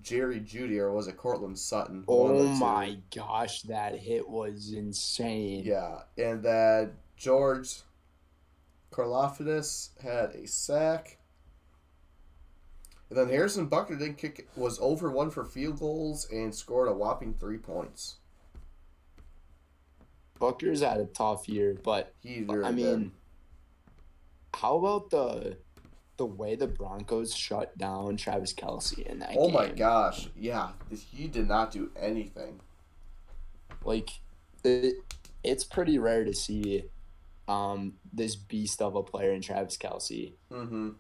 Jerry Jeudy, or was it Cortland Sutton? Oh my gosh, that hit was insane. Yeah, and then George Karlaftis had a sack. And then Harrison Buckner was over 1 for field goals and scored a whopping 3 points. Buckner's had a tough year, but how about the way the Broncos shut down Travis Kelce in that game? Oh my gosh, yeah, he did not do anything. Like, it's pretty rare to see this beast of a player in Travis Kelce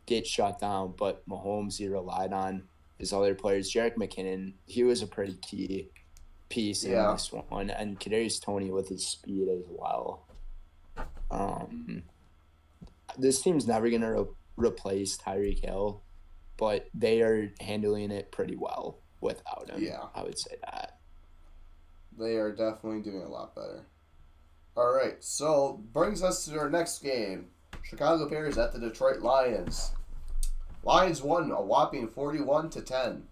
get shut down, but Mahomes, he relied on his other players. Jerick McKinnon, he was a pretty key piece in this one, and Kadarius Toney with his speed as well. This team's never going to replace Tyreek Hill, but they are handling it pretty well without him. Yeah. I would say that. They are definitely doing a lot better. All right, so brings us to our next game. Chicago Bears at the Detroit Lions. Lions won a whopping 41-10.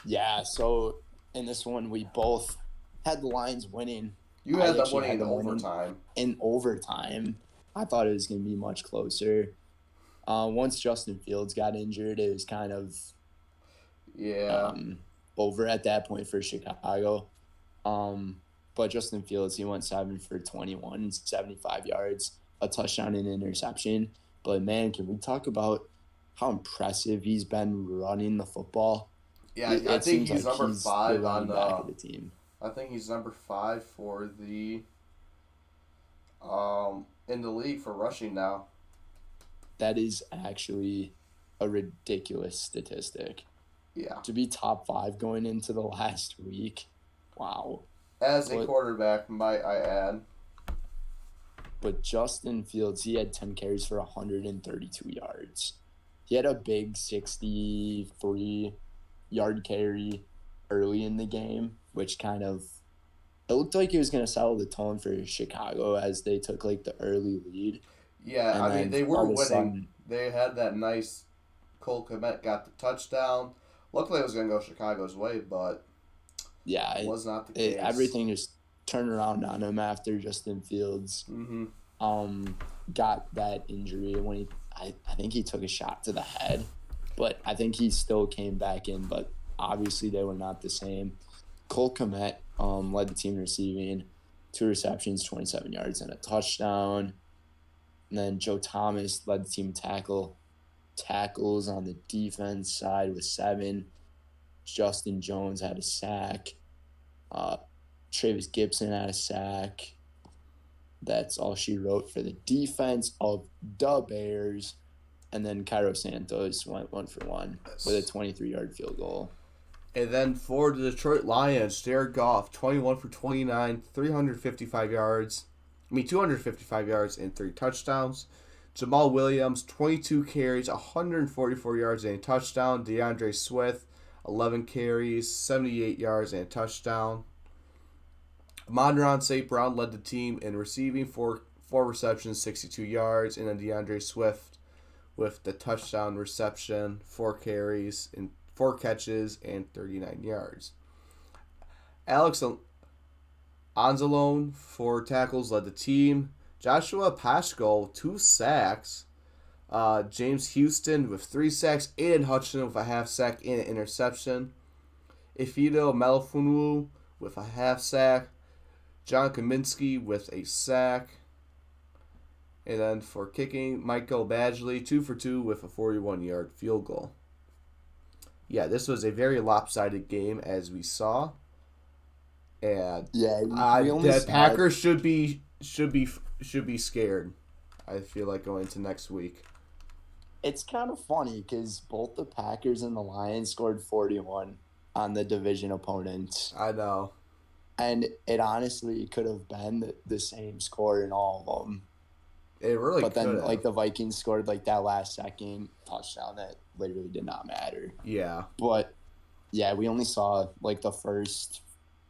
Yeah, so in this one, we both had the Lions winning. You had them winning in overtime. In overtime. I thought it was going to be much closer. Once Justin Fields got injured, it was kind of over at that point for Chicago. But Justin Fields, he went 7 for 21, 75 yards, a touchdown and an interception. But, man, can we talk about how impressive he's been running the football? Yeah, I think he's number 5 on the back of the team. I think he's number 5 for the in the league for rushing now. That is actually a ridiculous statistic. Yeah. To be top 5 going into the last week, wow. As a quarterback, might I add. But Justin Fields, he had 10 carries for 132 yards. He had a big 63-yard carry early in the game, which kind of – it looked like he was going to settle the tone for Chicago as they took, like, the early lead. Yeah, I mean, they were winning. They had that nice – Cole Kmet got the touchdown. Luckily, it was going to go Chicago's way, but yeah, it was not the case. Everything just turned around on him after Justin Fields got that injury when I think he took a shot to the head, but I think he still came back in, but obviously they were not the same. Cole Kmet led the team receiving, 2 receptions, 27 yards, and a touchdown. And then Joe Thomas led the team tackles on the defense side with 7. Justin Jones had a sack. Travis Gibson had a sack. That's all she wrote for the defense of the Bears. And then Cairo Santos went 1 for 1 with a 23-yard field goal. And then for the Detroit Lions, Jared Goff, 21 for 29, 255 yards and 3 touchdowns. Jamal Williams, 22 carries, 144 yards and a touchdown. DeAndre Swift, 11 carries, 78 yards and a touchdown. Monron St. Brown led the team in receiving, 4 receptions, 62 yards. And then DeAndre Swift with the touchdown reception, 4 carries, and 4 catches, and 39 yards. Alex Anzalone, 4 tackles, led the team. Joshua Paschal, 2 sacks. James Houston with 3 sacks. Aiden Hutchinson with a half sack and an interception. Ifido Melifonwu with a half sack. John Kaminsky with a sack. And then for kicking, Michael Badgley, 2 for 2 with a 41-yard field goal. yeah, this was a very lopsided game as we saw, and Yeah, we only the saw it. Packers should be scared. I feel like going to next week. It's kind of funny because both the Packers and the Lions scored 41 on the division opponents. I know. And it honestly could have been the same score in all of them. It really But could then, have. like, the Vikings scored, like, that last second touchdown that literally did not matter. Yeah. But, yeah, we only saw, like, the first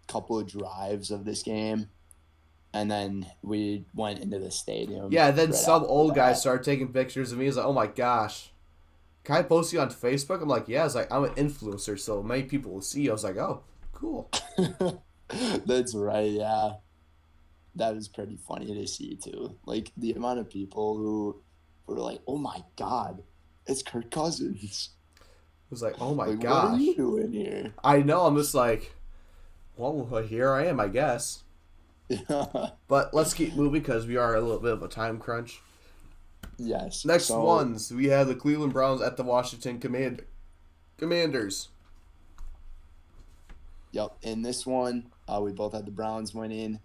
couple of drives of this game. And then we went into the stadium. Yeah, then right some after old guy that. started taking pictures of me. He's like, oh my gosh. Can I post you on Facebook? I'm like, yeah. I was like, I'm an influencer, so many people will see you. I was like, oh, cool. That's right, yeah. That was pretty funny to see, too. Like, the amount of people who were like, oh my God, it's Kirk Cousins. I was like, oh my Like, gosh. what are you doing here? I know. I'm just like, well, here I am, I guess. But let's keep moving because we are a little bit of a time crunch. Yes. Next ones, we have the Cleveland Browns at the Washington Commanders. Yep. In this one, we both had the Browns winning.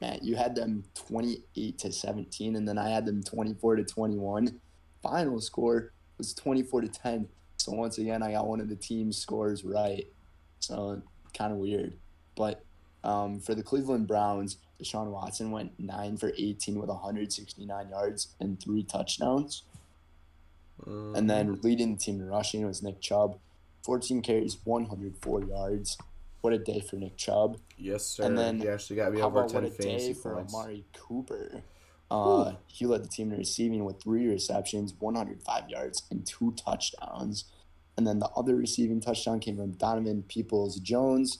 Matt, you had them 28-17, and then I had them 24-21. Final score was 24-10. So once again, I got one of the team's scores right. So kind of weird. But for the Cleveland Browns, Deshaun Watson went 9 for 18 with 169 yards and 3 touchdowns. And then leading the team in rushing was Nick Chubb, 14 carries, 104 yards. What a day for Nick Chubb. Yes, sir. And then he actually got me how over about 10 what a fantasy day for points. Amari Cooper. He led the team in receiving with 3 receptions, 105 yards, and 2 touchdowns. And then the other receiving touchdown came from Donovan Peoples-Jones.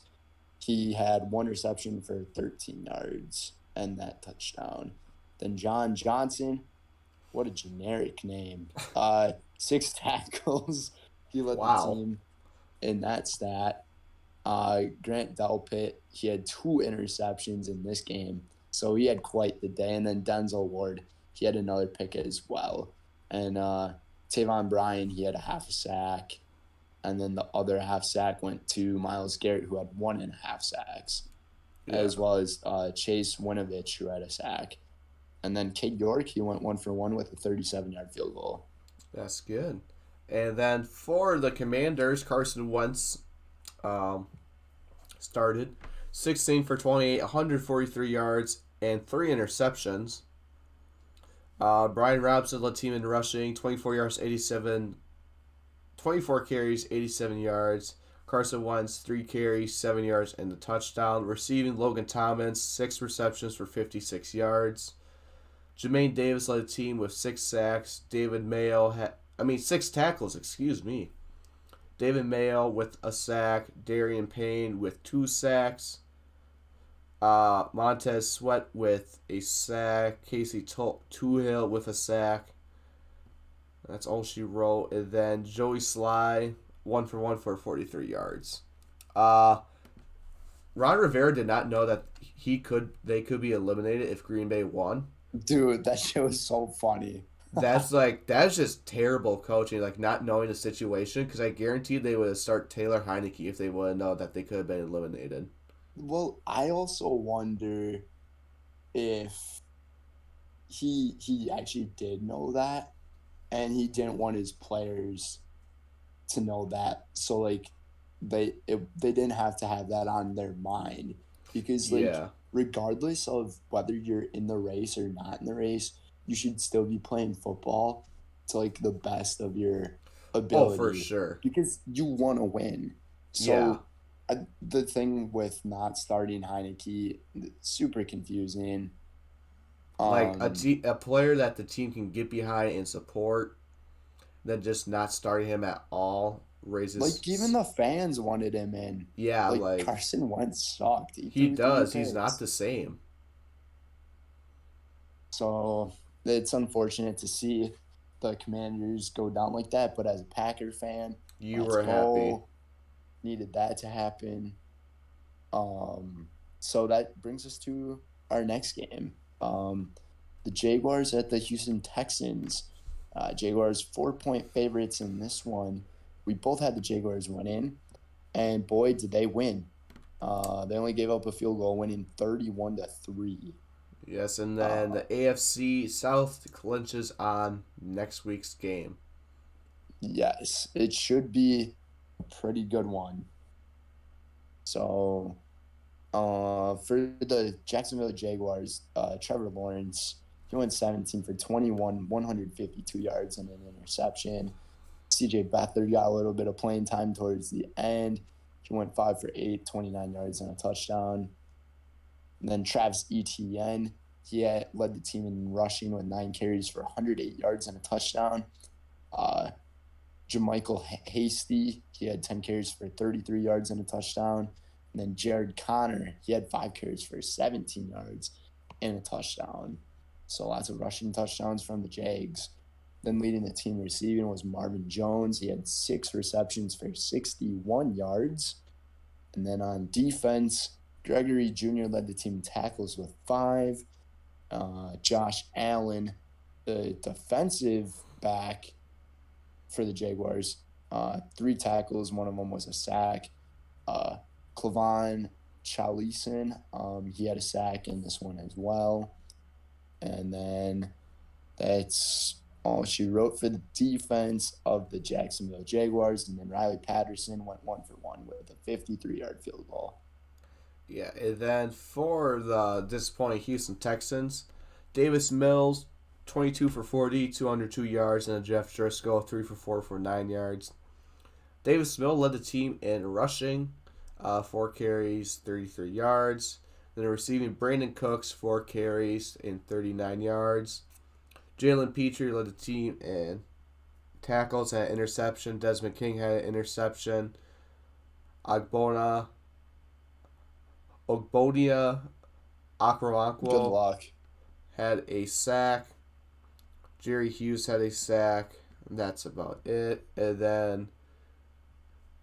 He had 1 reception for 13 yards and that touchdown. Then John Johnson, what a generic name. 6 tackles. He led the team in that stat. Grant Delpit, he had 2 interceptions in this game. So he had quite the day. And then Denzel Ward, he had another pick as well. And Tavon Bryan, he had a half a sack. And then the other half sack went to Myles Garrett, who had 1.5 sacks, as well as Chase Winovich, who had a sack. And then Kate York, he went 1 for 1 with a 37-yard field goal. That's good. And then for the Commanders, Carson Wentz started 16 for 28, 143 yards, and 3 interceptions. Brian Robinson led team in rushing, 24 yards, 24 carries, 87 yards. Carson Wentz, 3 carries, 7 yards, and the touchdown. Receiving, Logan Thomas, 6 receptions for 56 yards. Jermaine Davis led the team with 6 sacks. 6 tackles, excuse me. David Mayo with a sack. Darian Payne with 2 sacks. Montez Sweat with a sack. Casey Toohill with a sack. That's all she wrote. And then Joey Sly, 1 for 1 for 43 yards. Ron Rivera did not know that they could be eliminated if Green Bay won. Dude, that shit was so funny. That's just terrible coaching, like not knowing the situation, because I guarantee they would have started Taylor Heineke if they would have known that they could have been eliminated. Well, I also wonder if he actually did know that, and he didn't want his players to know that. So, like, they didn't have to have that on their mind. Because, regardless of whether you're in the race or not in the race, you should still be playing football to, like, the best of your ability. Oh, for sure. Because you want to win. So, the thing with not starting Heineke, super confusing. Like a player that the team can get behind and support, then just not starting him at all raises. Like, even the fans wanted him in. Yeah, like Carson Wentz sucked. He does. He's not the same. So it's unfortunate to see the Commanders go down like that. But as a Packer fan, you were happy. Needed that to happen. So that brings us to our next game. The Jaguars at the Houston Texans. Jaguars 4-point favorites in this one. we both had the Jaguars winning, and boy, did they win. They only gave up a field goal, winning 31-3. Yes, and then the AFC South clinches on next week's game. Yes, it should be a pretty good one. So, for the Jacksonville Jaguars, Trevor Lawrence, he went 17 for 21, 152 yards and an interception. CJ Beathard got a little bit of playing time towards the end. He went 5 for 8, 29 yards and a touchdown. And then Travis Etienne, led the team in rushing with 9 carries for 108 yards and a touchdown. JaMychal Hasty, he had 10 carries for 33 yards and a touchdown. And then Jared Connor, he had 5 carries for 17 yards and a touchdown. So lots of rushing touchdowns from the Jags. Then leading the team receiving was Marvin Jones. He had 6 receptions for 61 yards. And then on defense, Gregory Jr. led the team in tackles with 5. Josh Allen, the defensive back for the Jaguars, 3 tackles. One of them was a sack. Clavon Chalison, he had a sack in this one as well. And then that's all she wrote for the defense of the Jacksonville Jaguars. And then Riley Patterson went 1 for 1 with a 53-yard field goal. Yeah, and then for the disappointing Houston Texans, Davis Mills, 22 for 40, 202 yards, and Jeff Driscoll, 3 for 4 for 9 yards. Davis Mills led the team in rushing, 4 carries, 33 yards. Then receiving, Brandon Cooks, 4 carries and 39 yards. Jalen Petrie led the team in tackles and interception. Desmond King had an interception. Ogbonia Okoronkwo Good luck. had a sack. Jerry Hughes had a sack. And that's about it. And then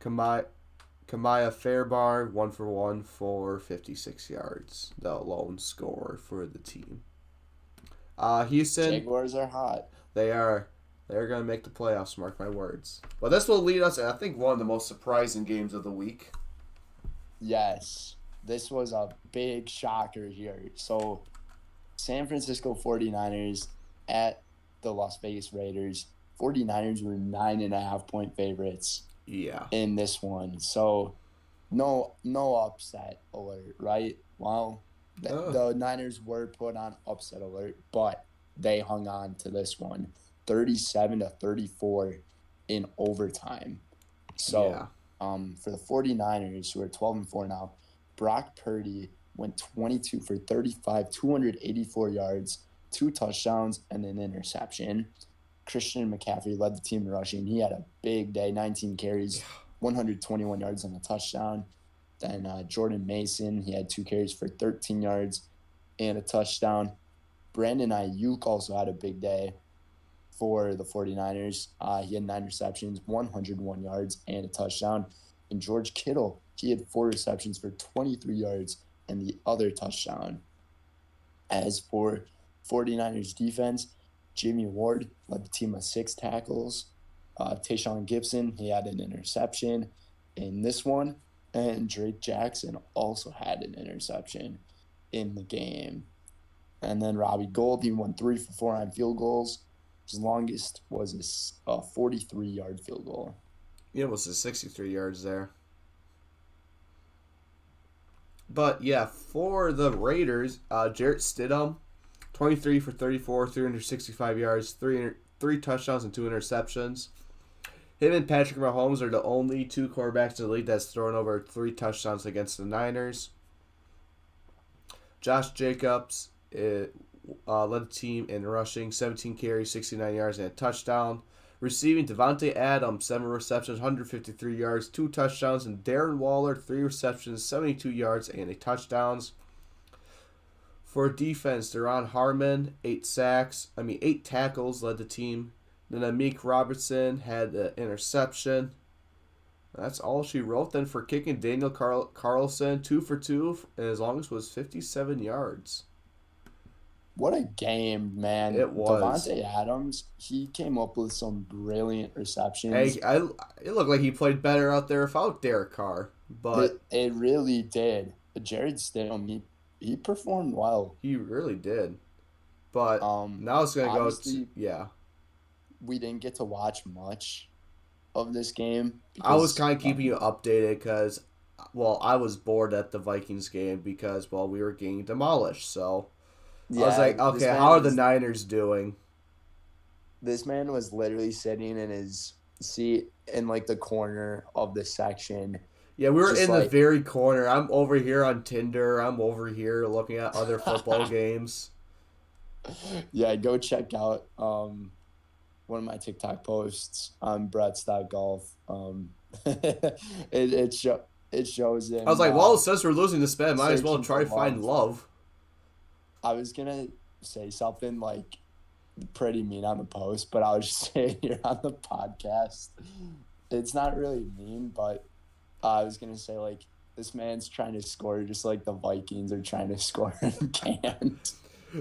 Kamaya Fairbairn, 1 for 1 for 56 yards. The lone scorer for the team. Houston. Jaguars are hot. They're going to make the playoffs, mark my words. But this will lead us, I think, one of the most surprising games of the week. Yes. This was a big shocker here. So, San Francisco 49ers at the Las Vegas Raiders. 49ers were 9.5-point favorites. Yeah. In this one. So, no upset alert, right? Well, the Niners were put on upset alert, but they hung on to this one. 37-34 in overtime. So, for the 49ers, who are 12-4 now, Brock Purdy went 22 for 35, 284 yards, 2 touchdowns, and an interception. Christian McCaffrey led the team in rushing. He had a big day, 19 carries, 121 yards, and a touchdown. Then Jordan Mason, he had 2 carries for 13 yards and a touchdown. Brenden Ayuk also had a big day for the 49ers. He had 9 receptions, 101 yards, and a touchdown. And George Kittle, he had 4 receptions for 23 yards and the other touchdown. As for 49ers defense, Jimmy Ward led the team with 6 tackles. Tayshaun Gibson, he had an interception in this one. And Drake Jackson also had an interception in the game. And then Robbie Gould, he went 3 for 4 on field goals. His longest was a 43-yard field goal. Yeah, it was 63 yards there. But, yeah, for the Raiders, Jarrett Stidham, 23 for 34, 365 yards, 3 touchdowns and 2 interceptions. Him and Patrick Mahomes are the only 2 quarterbacks in the league that's thrown over 3 touchdowns against the Niners. Josh Jacobs led the team in rushing, 17 carries, 69 yards, and a touchdown. Receiving, Devontae Adams, 7 receptions, 153 yards, 2 touchdowns, and Darren Waller, 3 receptions, 72 yards, and a touchdowns. For defense, Deron Harmon, 8 tackles, led the team. Then Amik Robertson had an interception. That's all she wrote. Then for kicking, Daniel Carlson, 2 for 2, and his longest was 57 yards. What a game, man. It was. Devontae Adams, he came up with some brilliant Hey, receptions. it looked like he played better out there without Derek Carr, but It really did. Jared Stidham, he performed well. he really did. But now it's gonna go to Obviously, yeah. we didn't get to watch much of this game I was because kind of keeping you updated because, well, I was bored at the Vikings game because, well, we were getting demolished. So I was yeah, like, okay, how are the Niners doing? this man was literally sitting in his seat in like the corner of the section, Yeah, we were just in the like very corner. I'm over here on Tinder. I'm over here looking at other football games. yeah, go check out one of my TikTok posts on Golf. It shows I was him like, well, since we're losing this bet, might as well searching try for to find love. love. I was gonna say something like pretty mean on the post, but I'll just say it here on the podcast. It's not really mean, but I was gonna say like this man's trying to score just like the Vikings are trying to score and can't.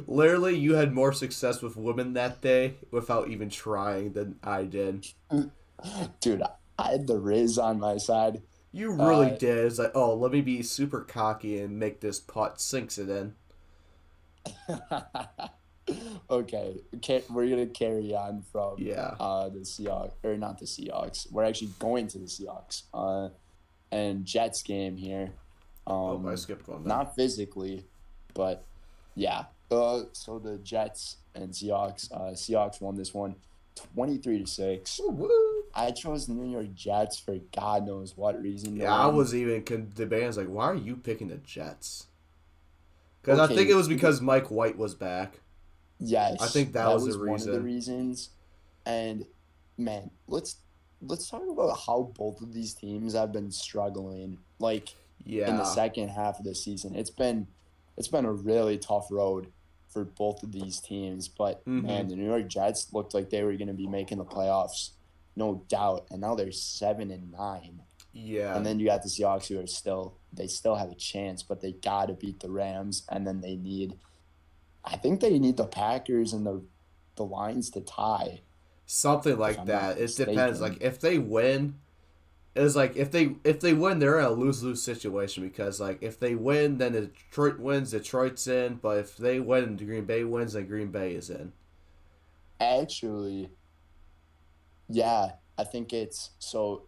Literally, you had more success with women that day without even trying than I did. Dude, I had the Riz on my side. You really Uh, did. It's like, oh, let me be super cocky and make this putt, sinks it in. okay, we're gonna carry on from Yeah. the Seahawks, or not the Seahawks. We're actually going to the Seahawks and Jets game here. Oh, I skipped one then. Not physically, but yeah. So the Jets and Seahawks. Seahawks won this one, 23-6. I chose the New York Jets for God knows what reason. Yeah, I was even debating. I was like, why are you picking the Jets? Because I think it was because Mike White was back. Yes, I think that was the reason. One of the reasons. And man, let's talk about how both of these teams have been struggling. Like in the second half of the season, it's been a really tough road for both of these teams. But man, the New York Jets looked like they were going to be making the playoffs, no doubt. And now they're 7-9. Yeah. And then you got the Seahawks who are still have a chance, but they got to beat the Rams, and then I think they need the Packers and the Lions to tie. Something like that. It depends. Like if they win, it's like if they win, they're in a lose-lose situation because like if they win, then Detroit wins, Detroit's in. But if they win, Green Bay wins, then Green Bay is in. Actually, yeah, I think it's so.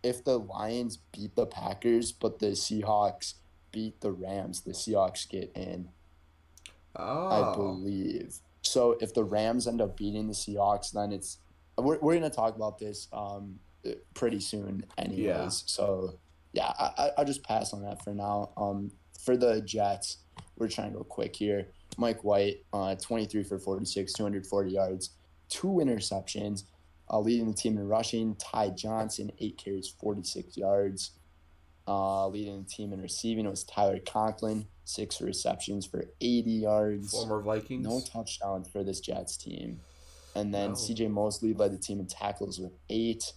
If the Lions beat the Packers, but the Seahawks beat the Rams, the Seahawks get in. Oh. I believe. So if the Rams end up beating the Seahawks, then we're going to talk about this pretty soon anyways. Yeah. So, yeah, I'll just pass on that for now. For the Jets, we're trying to go quick here. Mike White, 23 for 46, 240 yards, 2 interceptions. Leading the team in rushing, Ty Johnson, 8 carries, 46 yards. Leading the team in receiving was Tyler Conklin, 6 receptions for 80 yards. Former Vikings. No touchdowns for this Jets team. And then C.J. Mosley led the team in tackles with 8.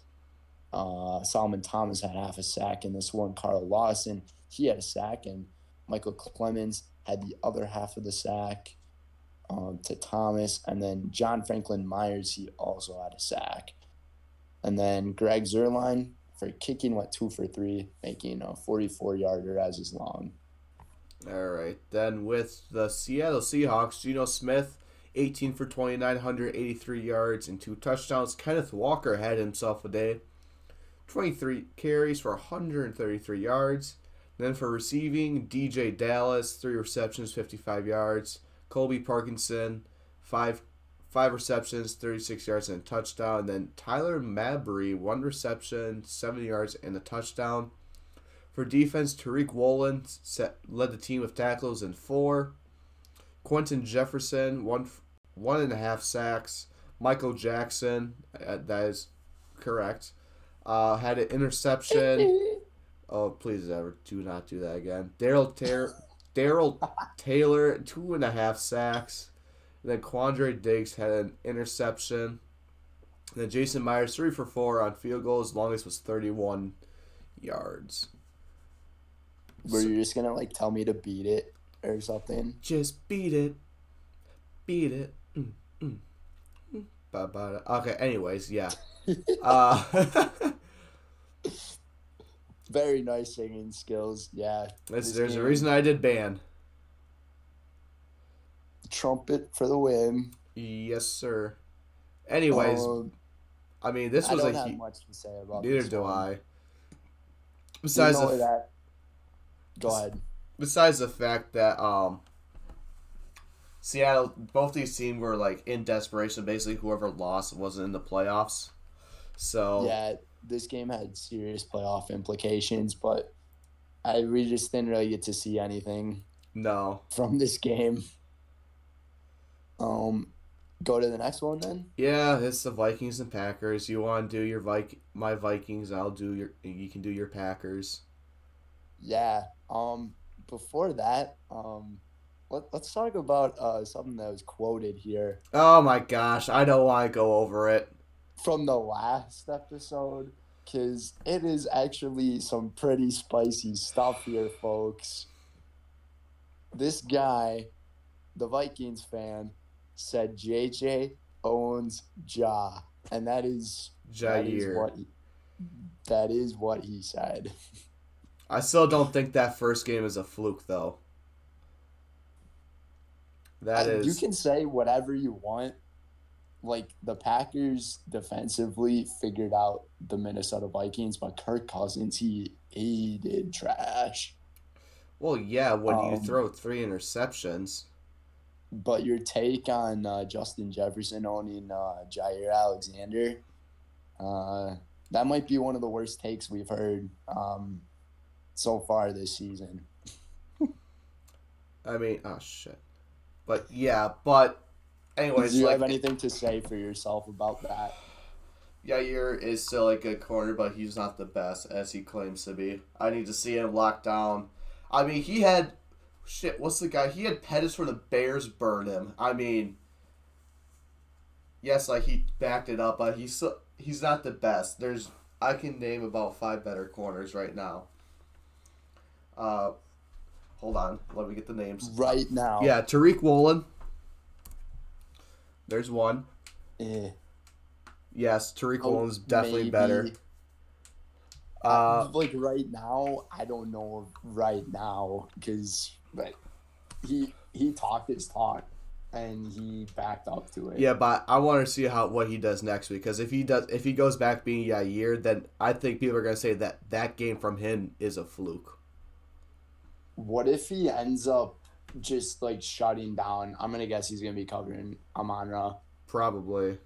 Solomon Thomas had half a sack in this one. Carl Lawson, he had a sack. And Michael Clemens had the other half of the sack to Thomas. And then John Franklin Myers, he also had a sack. And then Greg Zuerlein, for kicking, went 2 for 3, making a 44-yarder as his long. All right. Then with the Seattle Seahawks, Geno Smith, 18 for 29, 183 yards and 2 touchdowns. Kenneth Walker had himself a day. 23 carries for 133 yards. Then for receiving, DJ Dallas, 3 receptions, 55 yards. Colby Parkinson, 5 receptions, 36 yards and a touchdown. And then Tyler Mabry, 1 reception, 70 yards and a touchdown. For defense, Tariq Woolen led the team with tackles and 4. Quentin Jefferson, 1.5 sacks. Michael Jackson, that is correct, had an interception. Oh, please, ever do not do that again. Daryl Taylor, 2.5 sacks. And then Quandre Diggs had an interception. And then Jason Myers, 3 for 4 on field goals. Longest was 31 yards. Were you just going to, tell me to beat it or something? Just beat it. beat it. Okay, anyways, yeah. Uh, Very nice singing skills. Yeah. there's a reason I did band. Trumpet for the win. Yes, sir. Anyways, I mean, this was I don't have much to say about neither this do one. I. Besides Go ahead. Besides the fact that Seattle, both these teams were like in desperation. Basically, whoever lost wasn't in the playoffs. So yeah, this game had serious playoff implications, but we just didn't really get to see anything. No. From this game. Go to the next one then. Yeah, it's the Vikings and Packers. You want to do your my Vikings? You can do your Packers. Yeah. Before that, let's talk about something that was quoted here. Oh my gosh, I don't want to go over it. From the last episode, because it is actually some pretty spicy stuff here, folks. This guy, the Vikings fan, said JJ owns Ja, and that is Jair. That is what he said. I still don't think that first game is a fluke, though. You can say whatever you want. Like, the Packers defensively figured out the Minnesota Vikings, but Kirk Cousins, he did trash. Well, yeah, when you throw 3 interceptions. But your take on Justin Jefferson owning Jair Alexander, that might be one of the worst takes we've heard so far this season. I mean, oh, shit. But, yeah, anyways. Do you have anything to say for yourself about that? Jair is still a good corner, but he's not the best, as he claims to be. I need to see him locked down. I mean, he had... Shit, what's the guy? He had Pettis for the Bears burn him. I mean... Yes, like, he backed it up, but he's not the best. I can name about 5 better corners right now. Hold on. Let me get the names. Right now. Yeah, Tariq Woolen. There's one. Yes, Tariq Woolen's definitely better. Like right now, I don't know right now because he talked his talk and he backed up to it. Yeah, but I want to see what he does next week, because if he goes back being Yair, then I think people are going to say that game from him is a fluke. What if he ends up just like shutting down? I'm gonna guess he's gonna be covering Amon-Ra. Probably.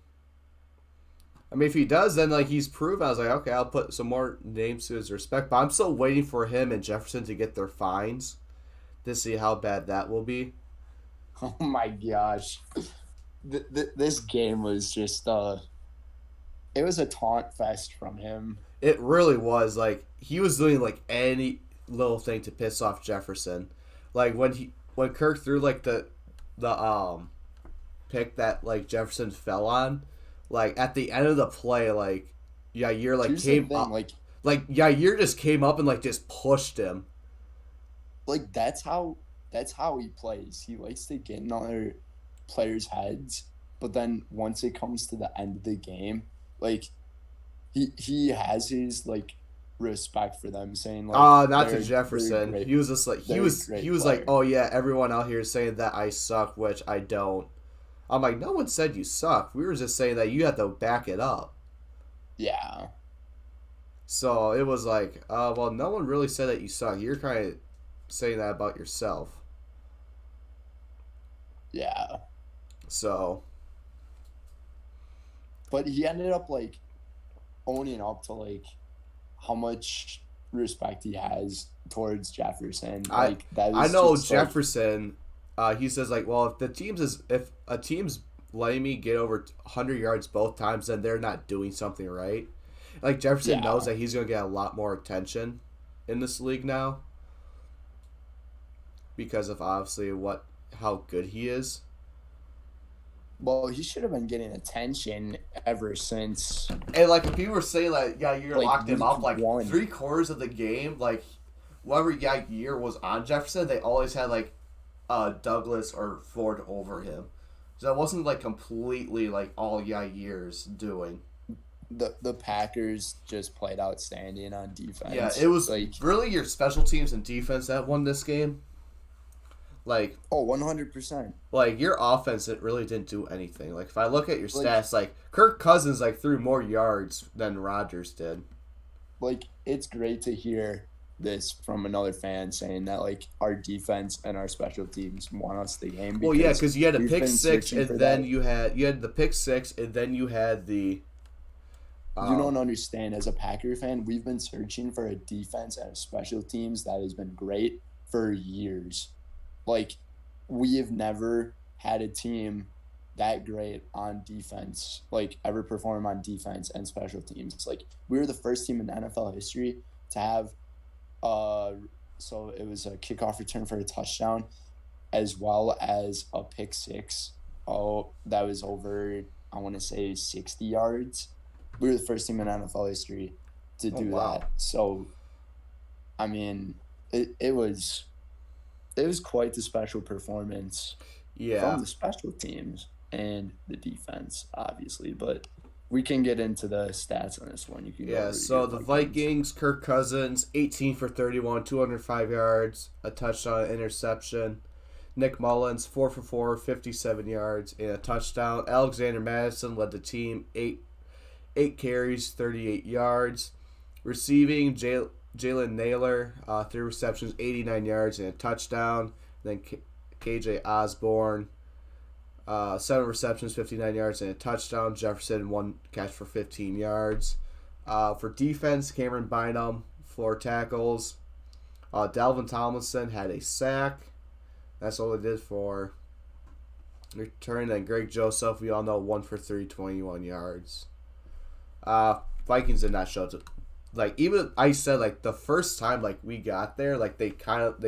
I mean, if he does, then like he's proven. I was like, okay, I'll put some more names to his respect. But I'm still waiting for him and Jefferson to get their fines to see how bad that will be. Oh my gosh, this game was just it was a taunt fest from him. It really was. Like, he was doing like any little thing to piss off Jefferson. Like when Kirk threw like the pick that like Jefferson fell on, like at the end of the play, like Yair like came up, like Yair just came up and like just pushed him. Like that's how he plays. He likes to get in other players' heads, but then once it comes to the end of the game, like he has his like respect for them, saying like not to Jefferson. He was just like he was like, oh yeah, everyone out here is saying that I suck, which I don't. I'm like, no one said you suck. We were just saying that you have to back it up. Yeah. So it was like, well, no one really said that you suck. You're kind of saying that about yourself. Yeah. So. But he ended up like owning up to like how much respect he has towards Jefferson. Like I know Jefferson. He says like, well, if a team's letting me get over 100 yards both times, then they're not doing something right. Like Jefferson knows that he's gonna get a lot more attention in this league now because of obviously how good he is. Well, he should have been getting attention ever since. And like if people were saying like Yair locked him up like 3/4 of the game, like whoever Yair was on Jefferson, they always had like Douglas or Ford over him. So that wasn't like completely like all Yair's doing. The Packers just played outstanding on Yeah, it defense. was Like, really your special teams and defense that won this game. Like, oh, 100%. like your offense, it really didn't do anything. Like if I look at your Like, stats, like Kirk Cousins like threw more yards than Rodgers did. it's great to hear this from another fan saying that like our defense and our special teams won us the game Well, yeah, because because you had a we've pick been six, searching and for then that. you had the pick six, and then you had the You don't um. understand, as a Packer fan, we've been searching for a defense and a special teams that has been great for years. Like, we have never had a team that great on defense, like ever perform on defense and special teams. Like, we were the first team in NFL history to have uh so it was a kickoff return for a touchdown as well as a pick six. Oh, that was over, I want to say, 60 yards. We were the first team in NFL history to Oh do wow. that. So, I mean, it was quite the special performance Yeah. from the special teams and the defense, obviously. But we can get into the stats on this one. You can go Yeah, over your so the Vikings. Vikings, Kirk Cousins, 18 for 31, 205 yards, a touchdown, an interception. Nick Mullins, 4 for 4, 57 yards, and a touchdown. Alexander Madison led the team, 8 carries, 38 yards. Receiving, Jalen Naylor, 3 receptions, 89 yards, and a touchdown. Then KJ Osborne, 7 receptions, 59 yards, and a touchdown. Jefferson, 1 catch for 15 yards. For defense, Cameron Bynum, 4 tackles. Dalvin Tomlinson had a sack. That's all they did for return. And Greg Joseph, we all know, 1 for 3, 21 yards. Vikings did not show up. Like, even I said, like, the first time, like, we got there, like, they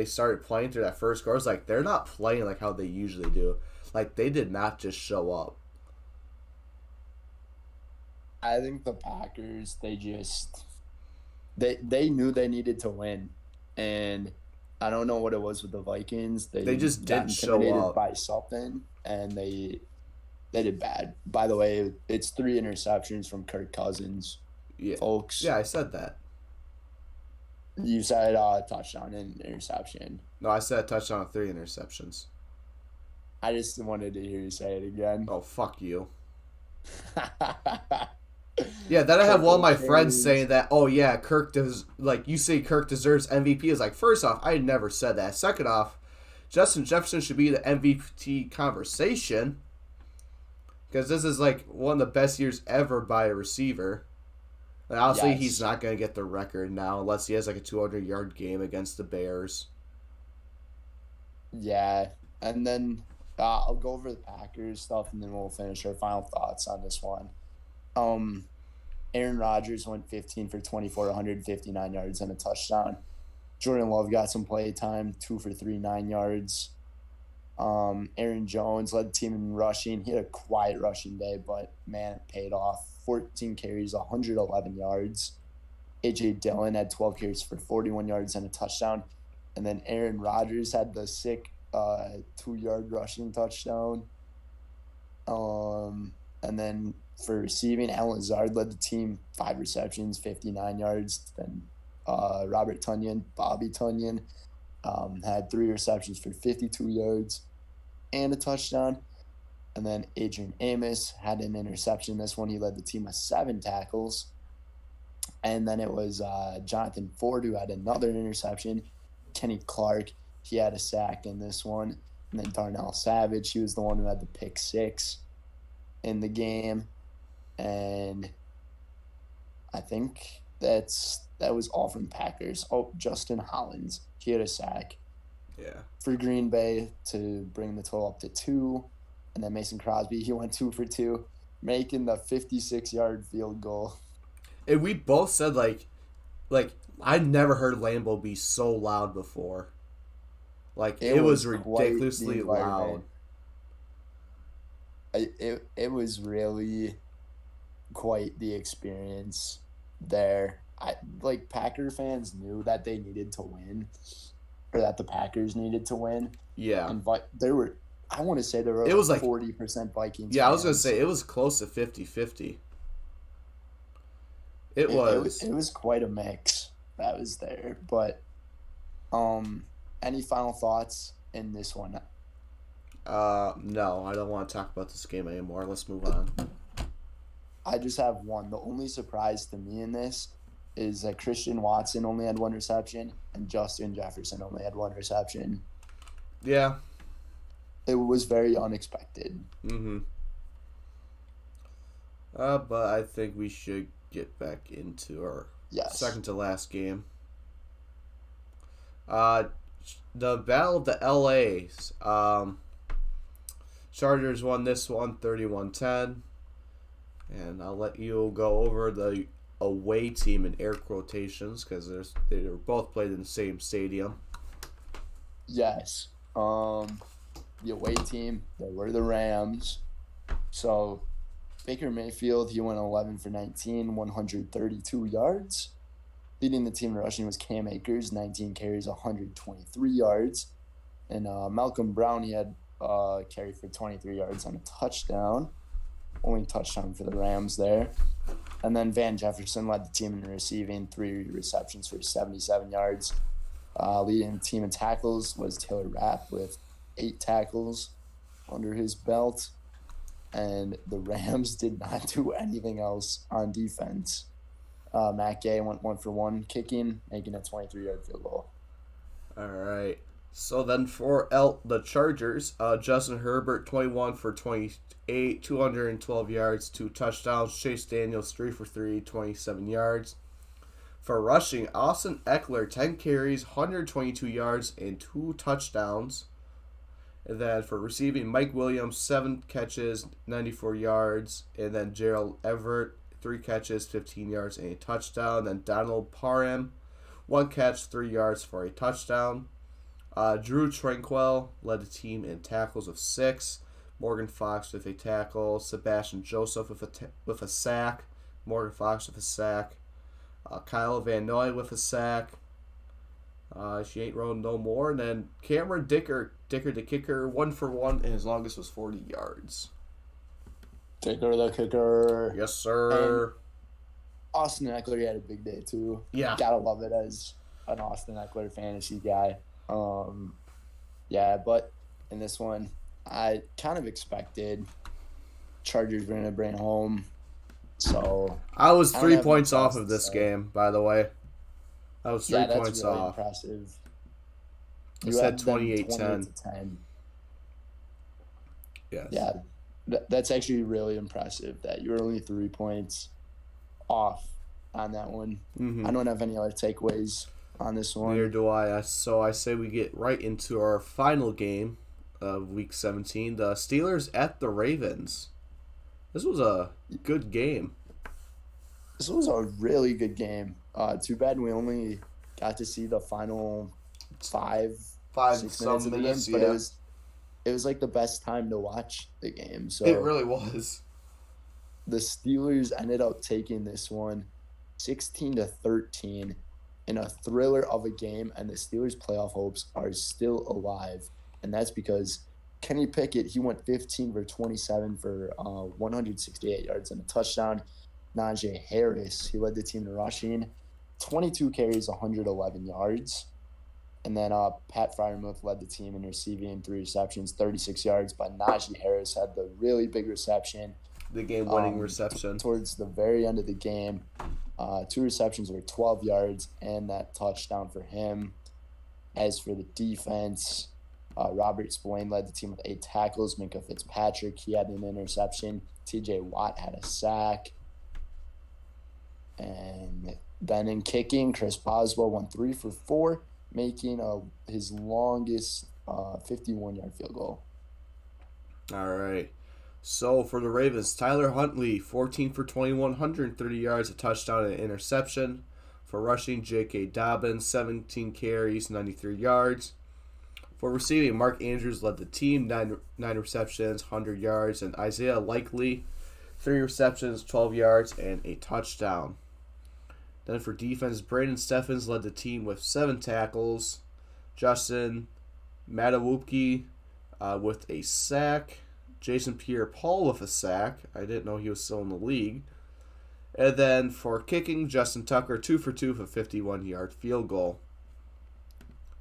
started playing through that first quarter. It's like, they're not playing like how they usually do. Like, they did not just show up. I think the Packers, they knew they needed to win, and I don't know what it was with the Vikings. They They just got didn't show intimidated up. by something, and they did bad. By the way, it's 3 interceptions from Kirk Cousins, Yeah. folks. Yeah, I said that. You said touchdown and interception. No, I said touchdown with 3 interceptions. I just wanted to hear you say it again. Oh, fuck you. Yeah, then I have one of Triple my friends saying carries. that, oh yeah, Kirk does, like, you say Kirk deserves MVP. Is like, first off, I never said that. Second off, Justin Jefferson should be the MVP conversation because this is like one of the best years ever by a receiver. And obviously, he's Yes. not going to get the record now unless he has like a 200-yard game against the Bears. Yeah. And then I'll go over the Packers stuff, and then we'll finish our final thoughts on this one. Um, Aaron Rodgers went 15 for 24, 159 yards and a touchdown. Jordan Love got some play time, 2 for 3, 9 yards. Aaron Jones led the team in rushing. He had a quiet rushing day, but man, it paid off. 14 carries, 111 yards. A.J. Dillon had 12 carries for 41 yards and a touchdown. And then Aaron Rodgers had the sick 2-yard rushing touchdown. And then for receiving, Alan Lazard led the team, 5 receptions, 59 yards. Then Bobby Tunyon, had 3 receptions for 52 yards and a touchdown. And then Adrian Amos had an interception. This one, he led the team with 7 tackles. And then it was Jonathan Ford who had another interception. Kenny Clark, he had a sack in this one. And then Darnell Savage, he was the one who had the pick 6 in the game. And I think that was all from Packers. Oh, Justin Hollins, he had a sack Yeah. for Green Bay to bring the total up to 2. And then Mason Crosby, he went 2 for 2, making the 56-yard field goal. And we both said like I never heard Lambeau be so loud before. Like it was quite the ridiculously loud. environment. It was really quite the experience there. Packer fans knew that they needed to win, or that the Packers needed to win. Yeah. And there were I want to say there were It was like 40% Vikings yeah, I was gonna fans. say it was close to 50-50. It It was. was quite a mix that was there. But any final thoughts in this one? No, I don't want to talk about this game anymore. Let's move on. I just have one. The only surprise to me in this is that Christian Watson only had one reception and Justin Jefferson only had one reception. Yeah. It was very unexpected. Mm-hmm. But I think we should get back into our second to last game. The Battle of the LAs. Chargers won this one 31-10. And I'll let you go over the away team in air quotations because they were both played in the same stadium. Yes. The away team, they were the Rams. So Baker Mayfield, he went 11 for 19, 132 yards. Leading the team in rushing was Cam Akers, 19 carries, 123 yards. And Malcolm Brown, he had carry for 23 yards on a touchdown. Only touchdown for the Rams there. And then Van Jefferson led the team in receiving, 3 receptions for 77 yards. Leading the team in tackles was Taylor Rapp with 8 tackles under his belt. And the Rams did not do anything else on defense. Matt Gay went 1 for 1 kicking, making a 23-yard field goal. All right. So then for the Chargers, Justin Herbert 21 for 28, 212 yards, 2 touchdowns. Chase Daniels 3 for 3, 27 yards. For rushing, Austin Eckler 10 carries, 122 yards, and 2 touchdowns. And then for receiving, Mike Williams 7 catches, 94 yards, and then Gerald Everett 3 catches, 15 yards, and a touchdown. Then Donald Parham 1 catch, 3 yards for a touchdown. Drew Tranquil led the team in tackles with 6. Morgan Fox with a tackle. Sebastian Joseph with a sack. Morgan Fox with a sack. Kyle Van Noy with a sack. She ain't rolling no more. And then Cameron Dicker the kicker, 1 for 1, and his longest was 40 yards. Dicker the kicker. Yes, sir. And Austin Eckler, he had a big day too. Yeah. Gotta love it as an Austin Eckler fantasy guy. Yeah, but in this one, I kind of expected Chargers were going to bring home. So I was 3 points off of this game, by the way. I was 3 points really off. Impressive. You said 28-10. Yes. Yeah, that's actually really impressive that you were only 3 points off on that one. Mm-hmm. I don't have any other takeaways on this one. Neither do I. So I say we get right into our final game of Week 17, the Steelers at the Ravens. This was a good game. This was a really good game. Too bad we only got to see the final 6 minutes of the game, but it was like the best time to watch the game. So it really was. The Steelers ended up taking this one 16-13 in a thriller of a game, and the Steelers' playoff hopes are still alive. And that's because Kenny Pickett, he went 15 for 27 for 168 yards and a touchdown. Najee Harris, he led the team in rushing, 22 carries, 111 yards. And then Pat Freiermuth led the team in receiving, 3 receptions, 36 yards. But Najee Harris had the really big reception. The game-winning reception. Towards the very end of the game. 2 receptions were 12 yards and that touchdown for him. As for the defense, Robert Spillane led the team with 8 tackles. Minka Fitzpatrick, he had an interception. TJ Watt had a sack. And then in kicking, Chris Boswell went 3 for 4, making his longest 51-yard field goal. All right. So for the Ravens, Tyler Huntley, 14 for 21, 130 yards, a touchdown and an interception. For rushing, J.K. Dobbins, 17 carries, 93 yards. For receiving, Mark Andrews led the team, 9 receptions, 100 yards. And Isaiah Likely, 3 receptions, 12 yards, and a touchdown. Then for defense, Brenden Steffens led the team with 7 tackles. Justin Matawuki, with a sack. Jason Pierre-Paul with a sack. I didn't know he was still in the league. And then for kicking, Justin Tucker 2 for 2 for a 51-yard field goal.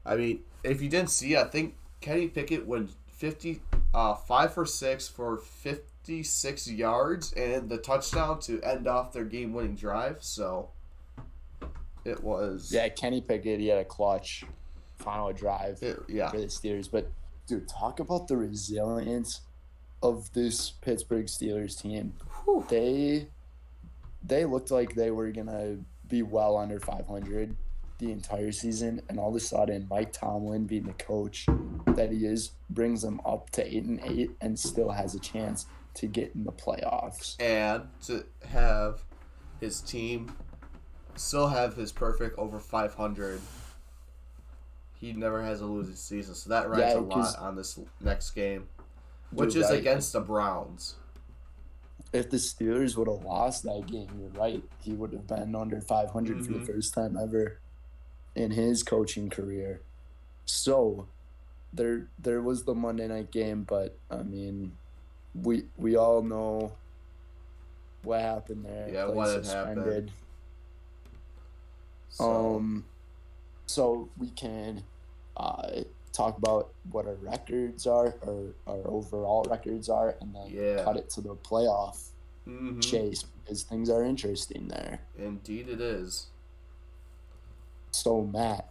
I mean, if you didn't see, I think Kenny Pickett went 5 for 6 for 56 yards and the touchdown to end off their game-winning drive. So it was... Yeah, Kenny Pickett, he had a clutch final drive for the Steelers. But, dude, talk about the resilience of this Pittsburgh Steelers team. Whew. They looked like they were going to be well under 500 the entire season, and all of a sudden Mike Tomlin, being the coach that he is, brings them up to 8-8 and still has a chance to get in the playoffs. And to have his team still have his perfect over 500. He never has a losing season, so that rides a lot on this next game, which is against the Browns. If the Steelers would have lost that game, you're right, he would have been under 500 for the first time ever in his coaching career. So there was the Monday night game, but I mean, we all know what happened there. Yeah, what had happened. So we can talk about what our records are, or our overall records are, and then cut it to the playoff chase, because things are interesting there. Indeed it is. So, Matt,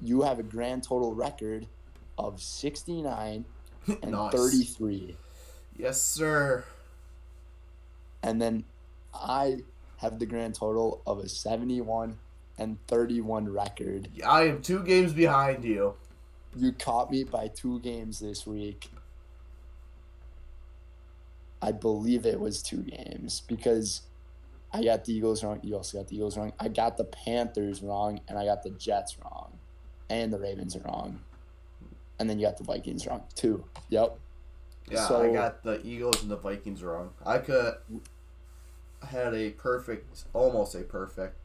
you have a grand total record of 69 and Nice. 33. Yes, sir. And then I have the grand total of a 71 and 31 record. I am 2 games behind you. You caught me by 2 games this week. I believe it was 2 games, because I got the Eagles wrong. You also got the Eagles wrong. I got the Panthers wrong, and I got the Jets wrong, and the Ravens are wrong. And then you got the Vikings wrong, too. Yep. Yeah, so, I got the Eagles and the Vikings wrong. I had almost a perfect.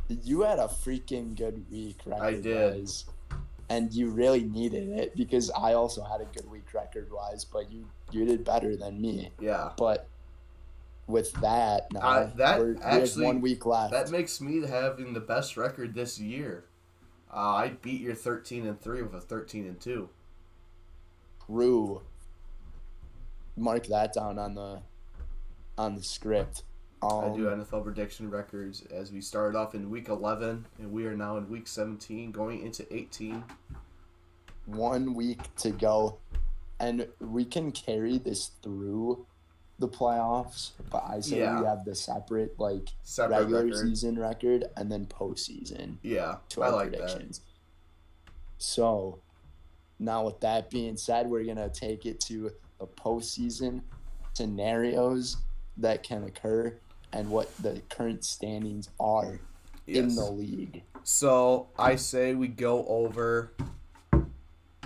You had a freaking good week, right? I did. And you really needed it, because I also had a good week record-wise, but you did better than me. Yeah. But with that, now we have 1 week left. That makes me having the best record this year. I beat your 13-3 with a 13-2. True. Mark that down on the script. I do NFL prediction records as we started off in week 11, and we are now in week 17, going into 18. 1 week to go, and we can carry this through the playoffs, but I say we have the separate regular record. Season record and then postseason. Yeah, to our predictions. That. So now, with that being said, we're gonna take it to the postseason scenarios that can occur and what the current standings are in the league. So I say we go over.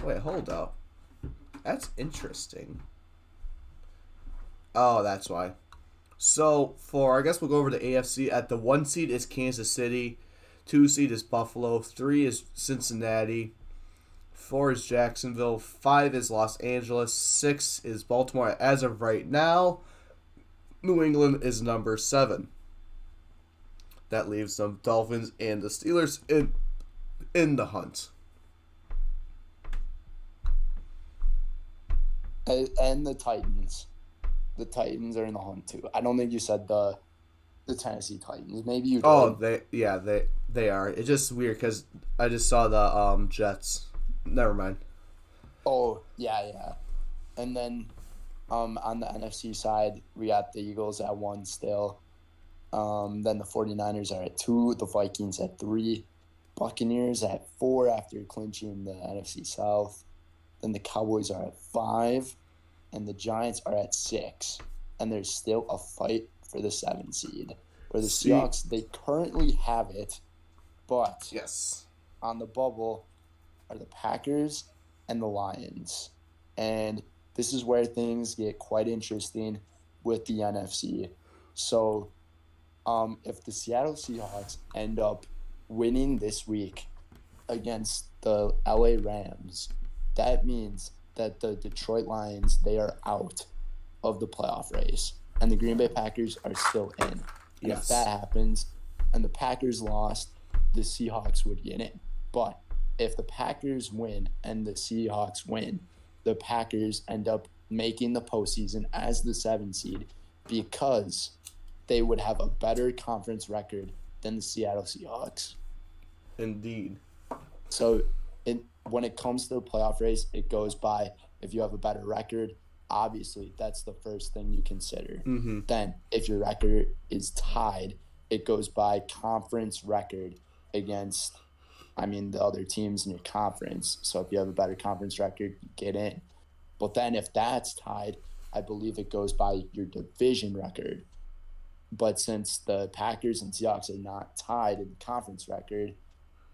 Wait, hold up. That's interesting. Oh, that's why. So, I guess we'll go over the AFC. At the 1 seed is Kansas City. 2 seed is Buffalo. 3 is Cincinnati. 4 is Jacksonville. 5 is Los Angeles. 6 is Baltimore. As of right now, New England is number 7. That leaves the Dolphins and the Steelers in the hunt. And the Titans. The Titans are in the hunt too. I don't think you said the Tennessee Titans. Maybe you did. Oh, they are. It's just weird because I just saw the Jets. Never mind. Oh, yeah. And then on the NFC side, we got the Eagles at 1 still. Then the 49ers are at 2, the Vikings at 3, Buccaneers at 4 after clinching the NFC South. Then the Cowboys are at 5. And the Giants are at 6, and there's still a fight for the 7 seed. For the Seahawks, they currently have it, but on the bubble are the Packers and the Lions. And this is where things get quite interesting with the NFC. So if the Seattle Seahawks end up winning this week against the LA Rams, that means that the Detroit Lions, they are out of the playoff race, and the Green Bay Packers are still in. And Yes. if that happens and the Packers lost, the Seahawks would get in. But if the Packers win and the Seahawks win, the Packers end up making the postseason as the 7 seed because they would have a better conference record than the Seattle Seahawks. Indeed. So when it comes to the playoff race, it goes by if you have a better record. Obviously, that's the first thing you consider. Mm-hmm. Then, if your record is tied, it goes by conference record against, the other teams in your conference. So if you have a better conference record, you get in. But then if that's tied, I believe it goes by your division record. But since the Packers and Seahawks are not tied in the conference record,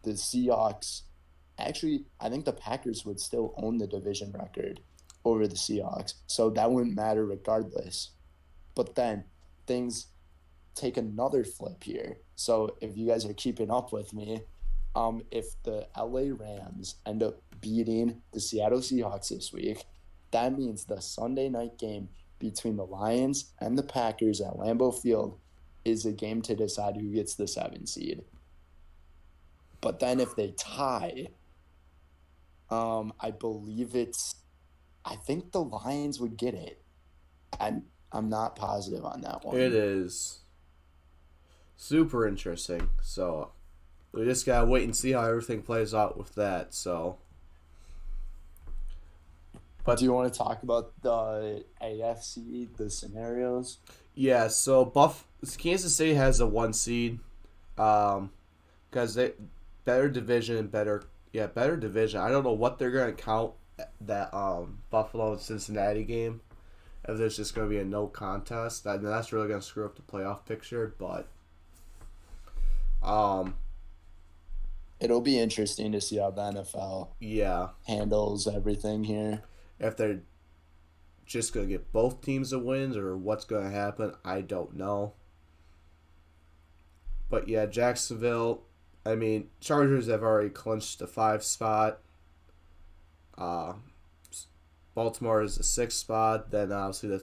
the Seahawks – actually, I think the Packers would still own the division record over the Seahawks. So that wouldn't matter regardless. But then things take another flip here. So if you guys are keeping up with me, if the LA Rams end up beating the Seattle Seahawks this week, that means the Sunday night game between the Lions and the Packers at Lambeau Field is a game to decide who gets the 7 seed. But then if they tie, I think the Lions would get it. I'm not positive on that one. It is super interesting. So we just gotta wait and see how everything plays out with that. So, but do you want to talk about the AFC, the scenarios? Yeah. So Kansas City has a 1 seed, because they better division. Better division. I don't know what they're gonna count that Buffalo and Cincinnati game. If there's just going to be a no contest, that's really going to screw up the playoff picture. But it'll be interesting to see how the NFL handles everything here. If they're just going to get both teams the wins or what's going to happen, I don't know. But yeah, Jacksonville, Chargers have already clinched the 5 spot. Baltimore is the 6th spot. Then obviously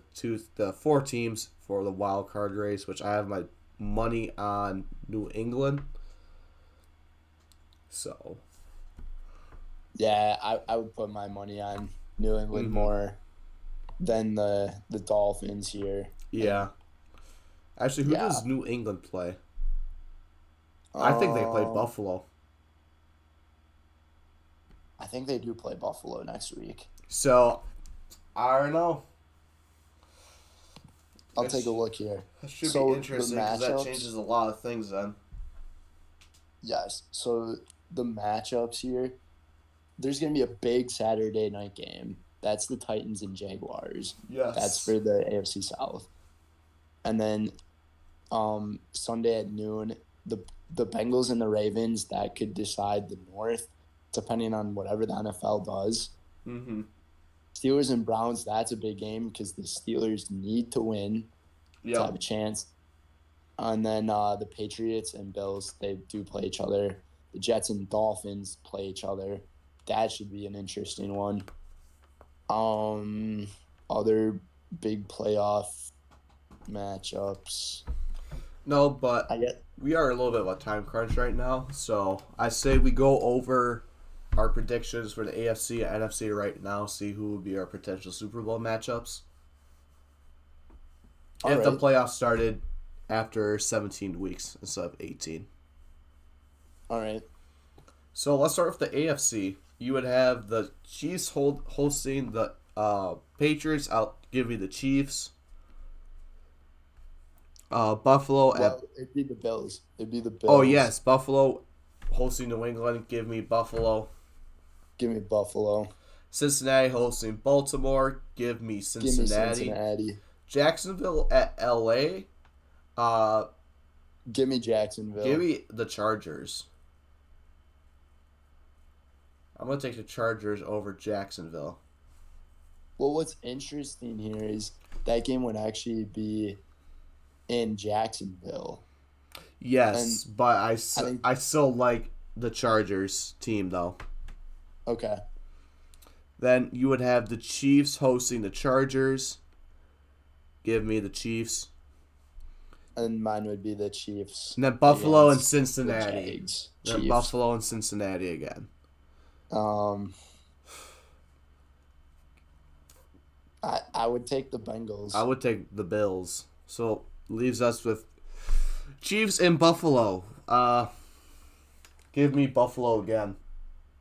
the 4 teams for the wild card race, which I have my money on New England. So yeah, I would put my money on New England more than the Dolphins here. Yeah. Actually, who does New England play? I think they play Buffalo. I think they do play Buffalo next week. So, I don't know. I'll take a look here. That should be interesting because that changes a lot of things then. Yes. So, the matchups here, there's going to be a big Saturday night game. That's the Titans and Jaguars. Yes. That's for the AFC South. And then Sunday at noon, the Bengals and the Ravens, that could decide the North, depending on whatever the NFL does. Mm-hmm. Steelers and Browns, that's a big game because the Steelers need to win to have a chance. And then the Patriots and Bills, they do play each other. The Jets and Dolphins play each other. That should be an interesting one. Other big playoff matchups. No, but we are a little bit of a time crunch right now, so I say we go over our predictions for the AFC and NFC right now, see who would be our potential Super Bowl matchups. If the playoffs started after 17 weeks instead of 18. All right. So let's start with the AFC. You would have the Chiefs hosting the Patriots. I'll give you the Chiefs. Buffalo. It'd be the Bills. Oh, yes. Buffalo hosting New England. Give me Buffalo. Give me Buffalo. Cincinnati hosting Baltimore. Give me Cincinnati. Jacksonville at LA. Give me Jacksonville. Give me the Chargers. I'm going to take the Chargers over Jacksonville. Well, what's interesting here is that game would actually be in Jacksonville. Yes, but I still like the Chargers team, though. Okay. Then you would have the Chiefs hosting the Chargers. Give me the Chiefs. And mine would be the Chiefs. And then Buffalo and against Cincinnati. the Jags. Then Chiefs. Buffalo and Cincinnati again. I would take the Bengals. I would take the Bills. So leaves us with Chiefs and Buffalo. Give me Buffalo again.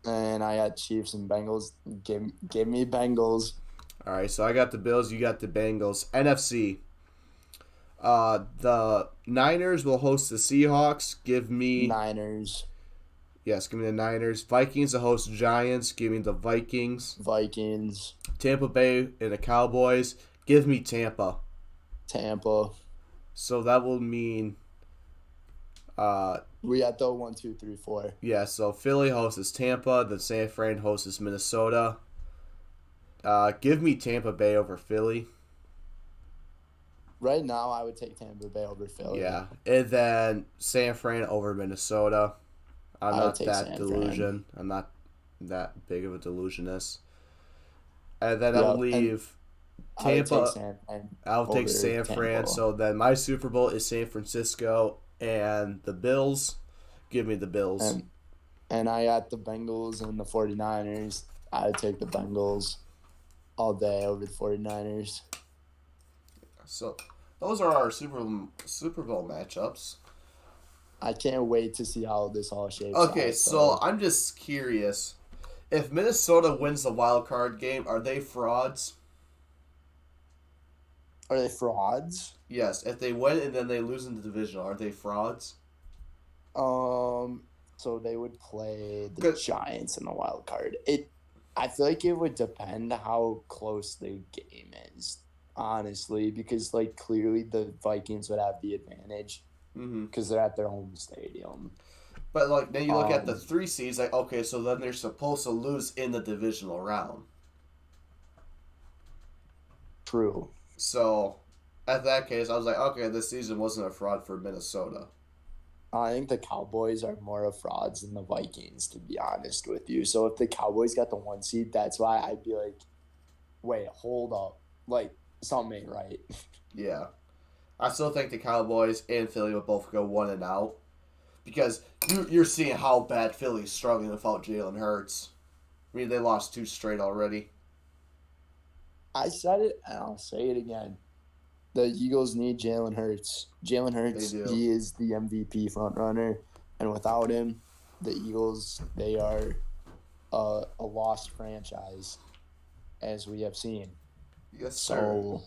And I got Chiefs and Bengals. Give me Bengals. All right, so I got the Bills. You got the Bengals. NFC. The Niners will host the Seahawks. Give me Niners. Yes, give me the Niners. Vikings to host Giants. Give me the Vikings. Vikings. Tampa Bay and the Cowboys. Give me Tampa. Tampa. So that will mean we got the 1, 2, 3, 4. Yeah, so Philly hosts Tampa. The San Fran hosts Minnesota. Give me Tampa Bay over Philly. Right now, I would take Tampa Bay over Philly. Yeah, and then San Fran over Minnesota. I'm not that delusion. I'm not that big of a delusionist. And then I'll leave Tampa. I'll take San Fran. So then my Super Bowl is San Francisco and the Bills. Give me the Bills. And I got the Bengals and the 49ers. I would take the Bengals all day over the 49ers. So those are our Super Bowl matchups. I can't wait to see how this all shapes out. Okay, so I'm just curious. If Minnesota wins the wild card game, are they frauds? Are they frauds? Yes. If they win and then they lose in the division, are they frauds? So they would play the Giants in the wild card. I feel like it would depend how close the game is, honestly, because clearly the Vikings would have the advantage. Because they're at their home stadium. But then you look at the 3 seeds, okay, so then they're supposed to lose in the divisional round. True. So at that case, I was like, okay, this season wasn't a fraud for Minnesota. I think the Cowboys are more of frauds than the Vikings, to be honest with you. So if the Cowboys got the 1 seed, that's why I'd be like, wait, hold up. Something ain't right. Yeah. I still think the Cowboys and Philly will both go 1 and out. Because you're seeing how bad Philly's struggling without Jalen Hurts. I mean, they lost 2 straight already. I said it, and I'll say it again. The Eagles need Jalen Hurts. Jalen Hurts, he is the MVP frontrunner. And without him, the Eagles, they are a lost franchise, as we have seen. Yes, sir.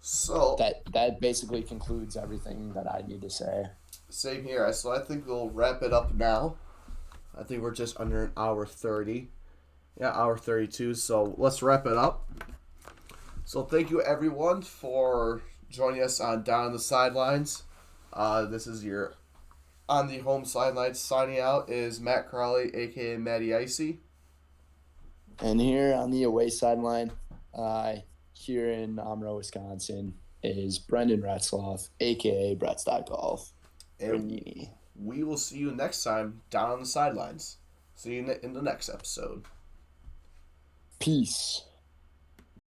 So that basically concludes everything that I need to say. Same here. So I think we'll wrap it up now. I think we're just under an hour 30. Yeah, hour 32. So let's wrap it up. So thank you everyone for joining us on Down the Sidelines. This is your on the home sidelines. Signing out is Matt Crawley, aka Matty Icy. And here on the away sideline, here in Amro, Wisconsin, is Brenden Retzloff, a.k.a. Brett.golf. And we will see you next time down on the sidelines. See you in the next episode. Peace.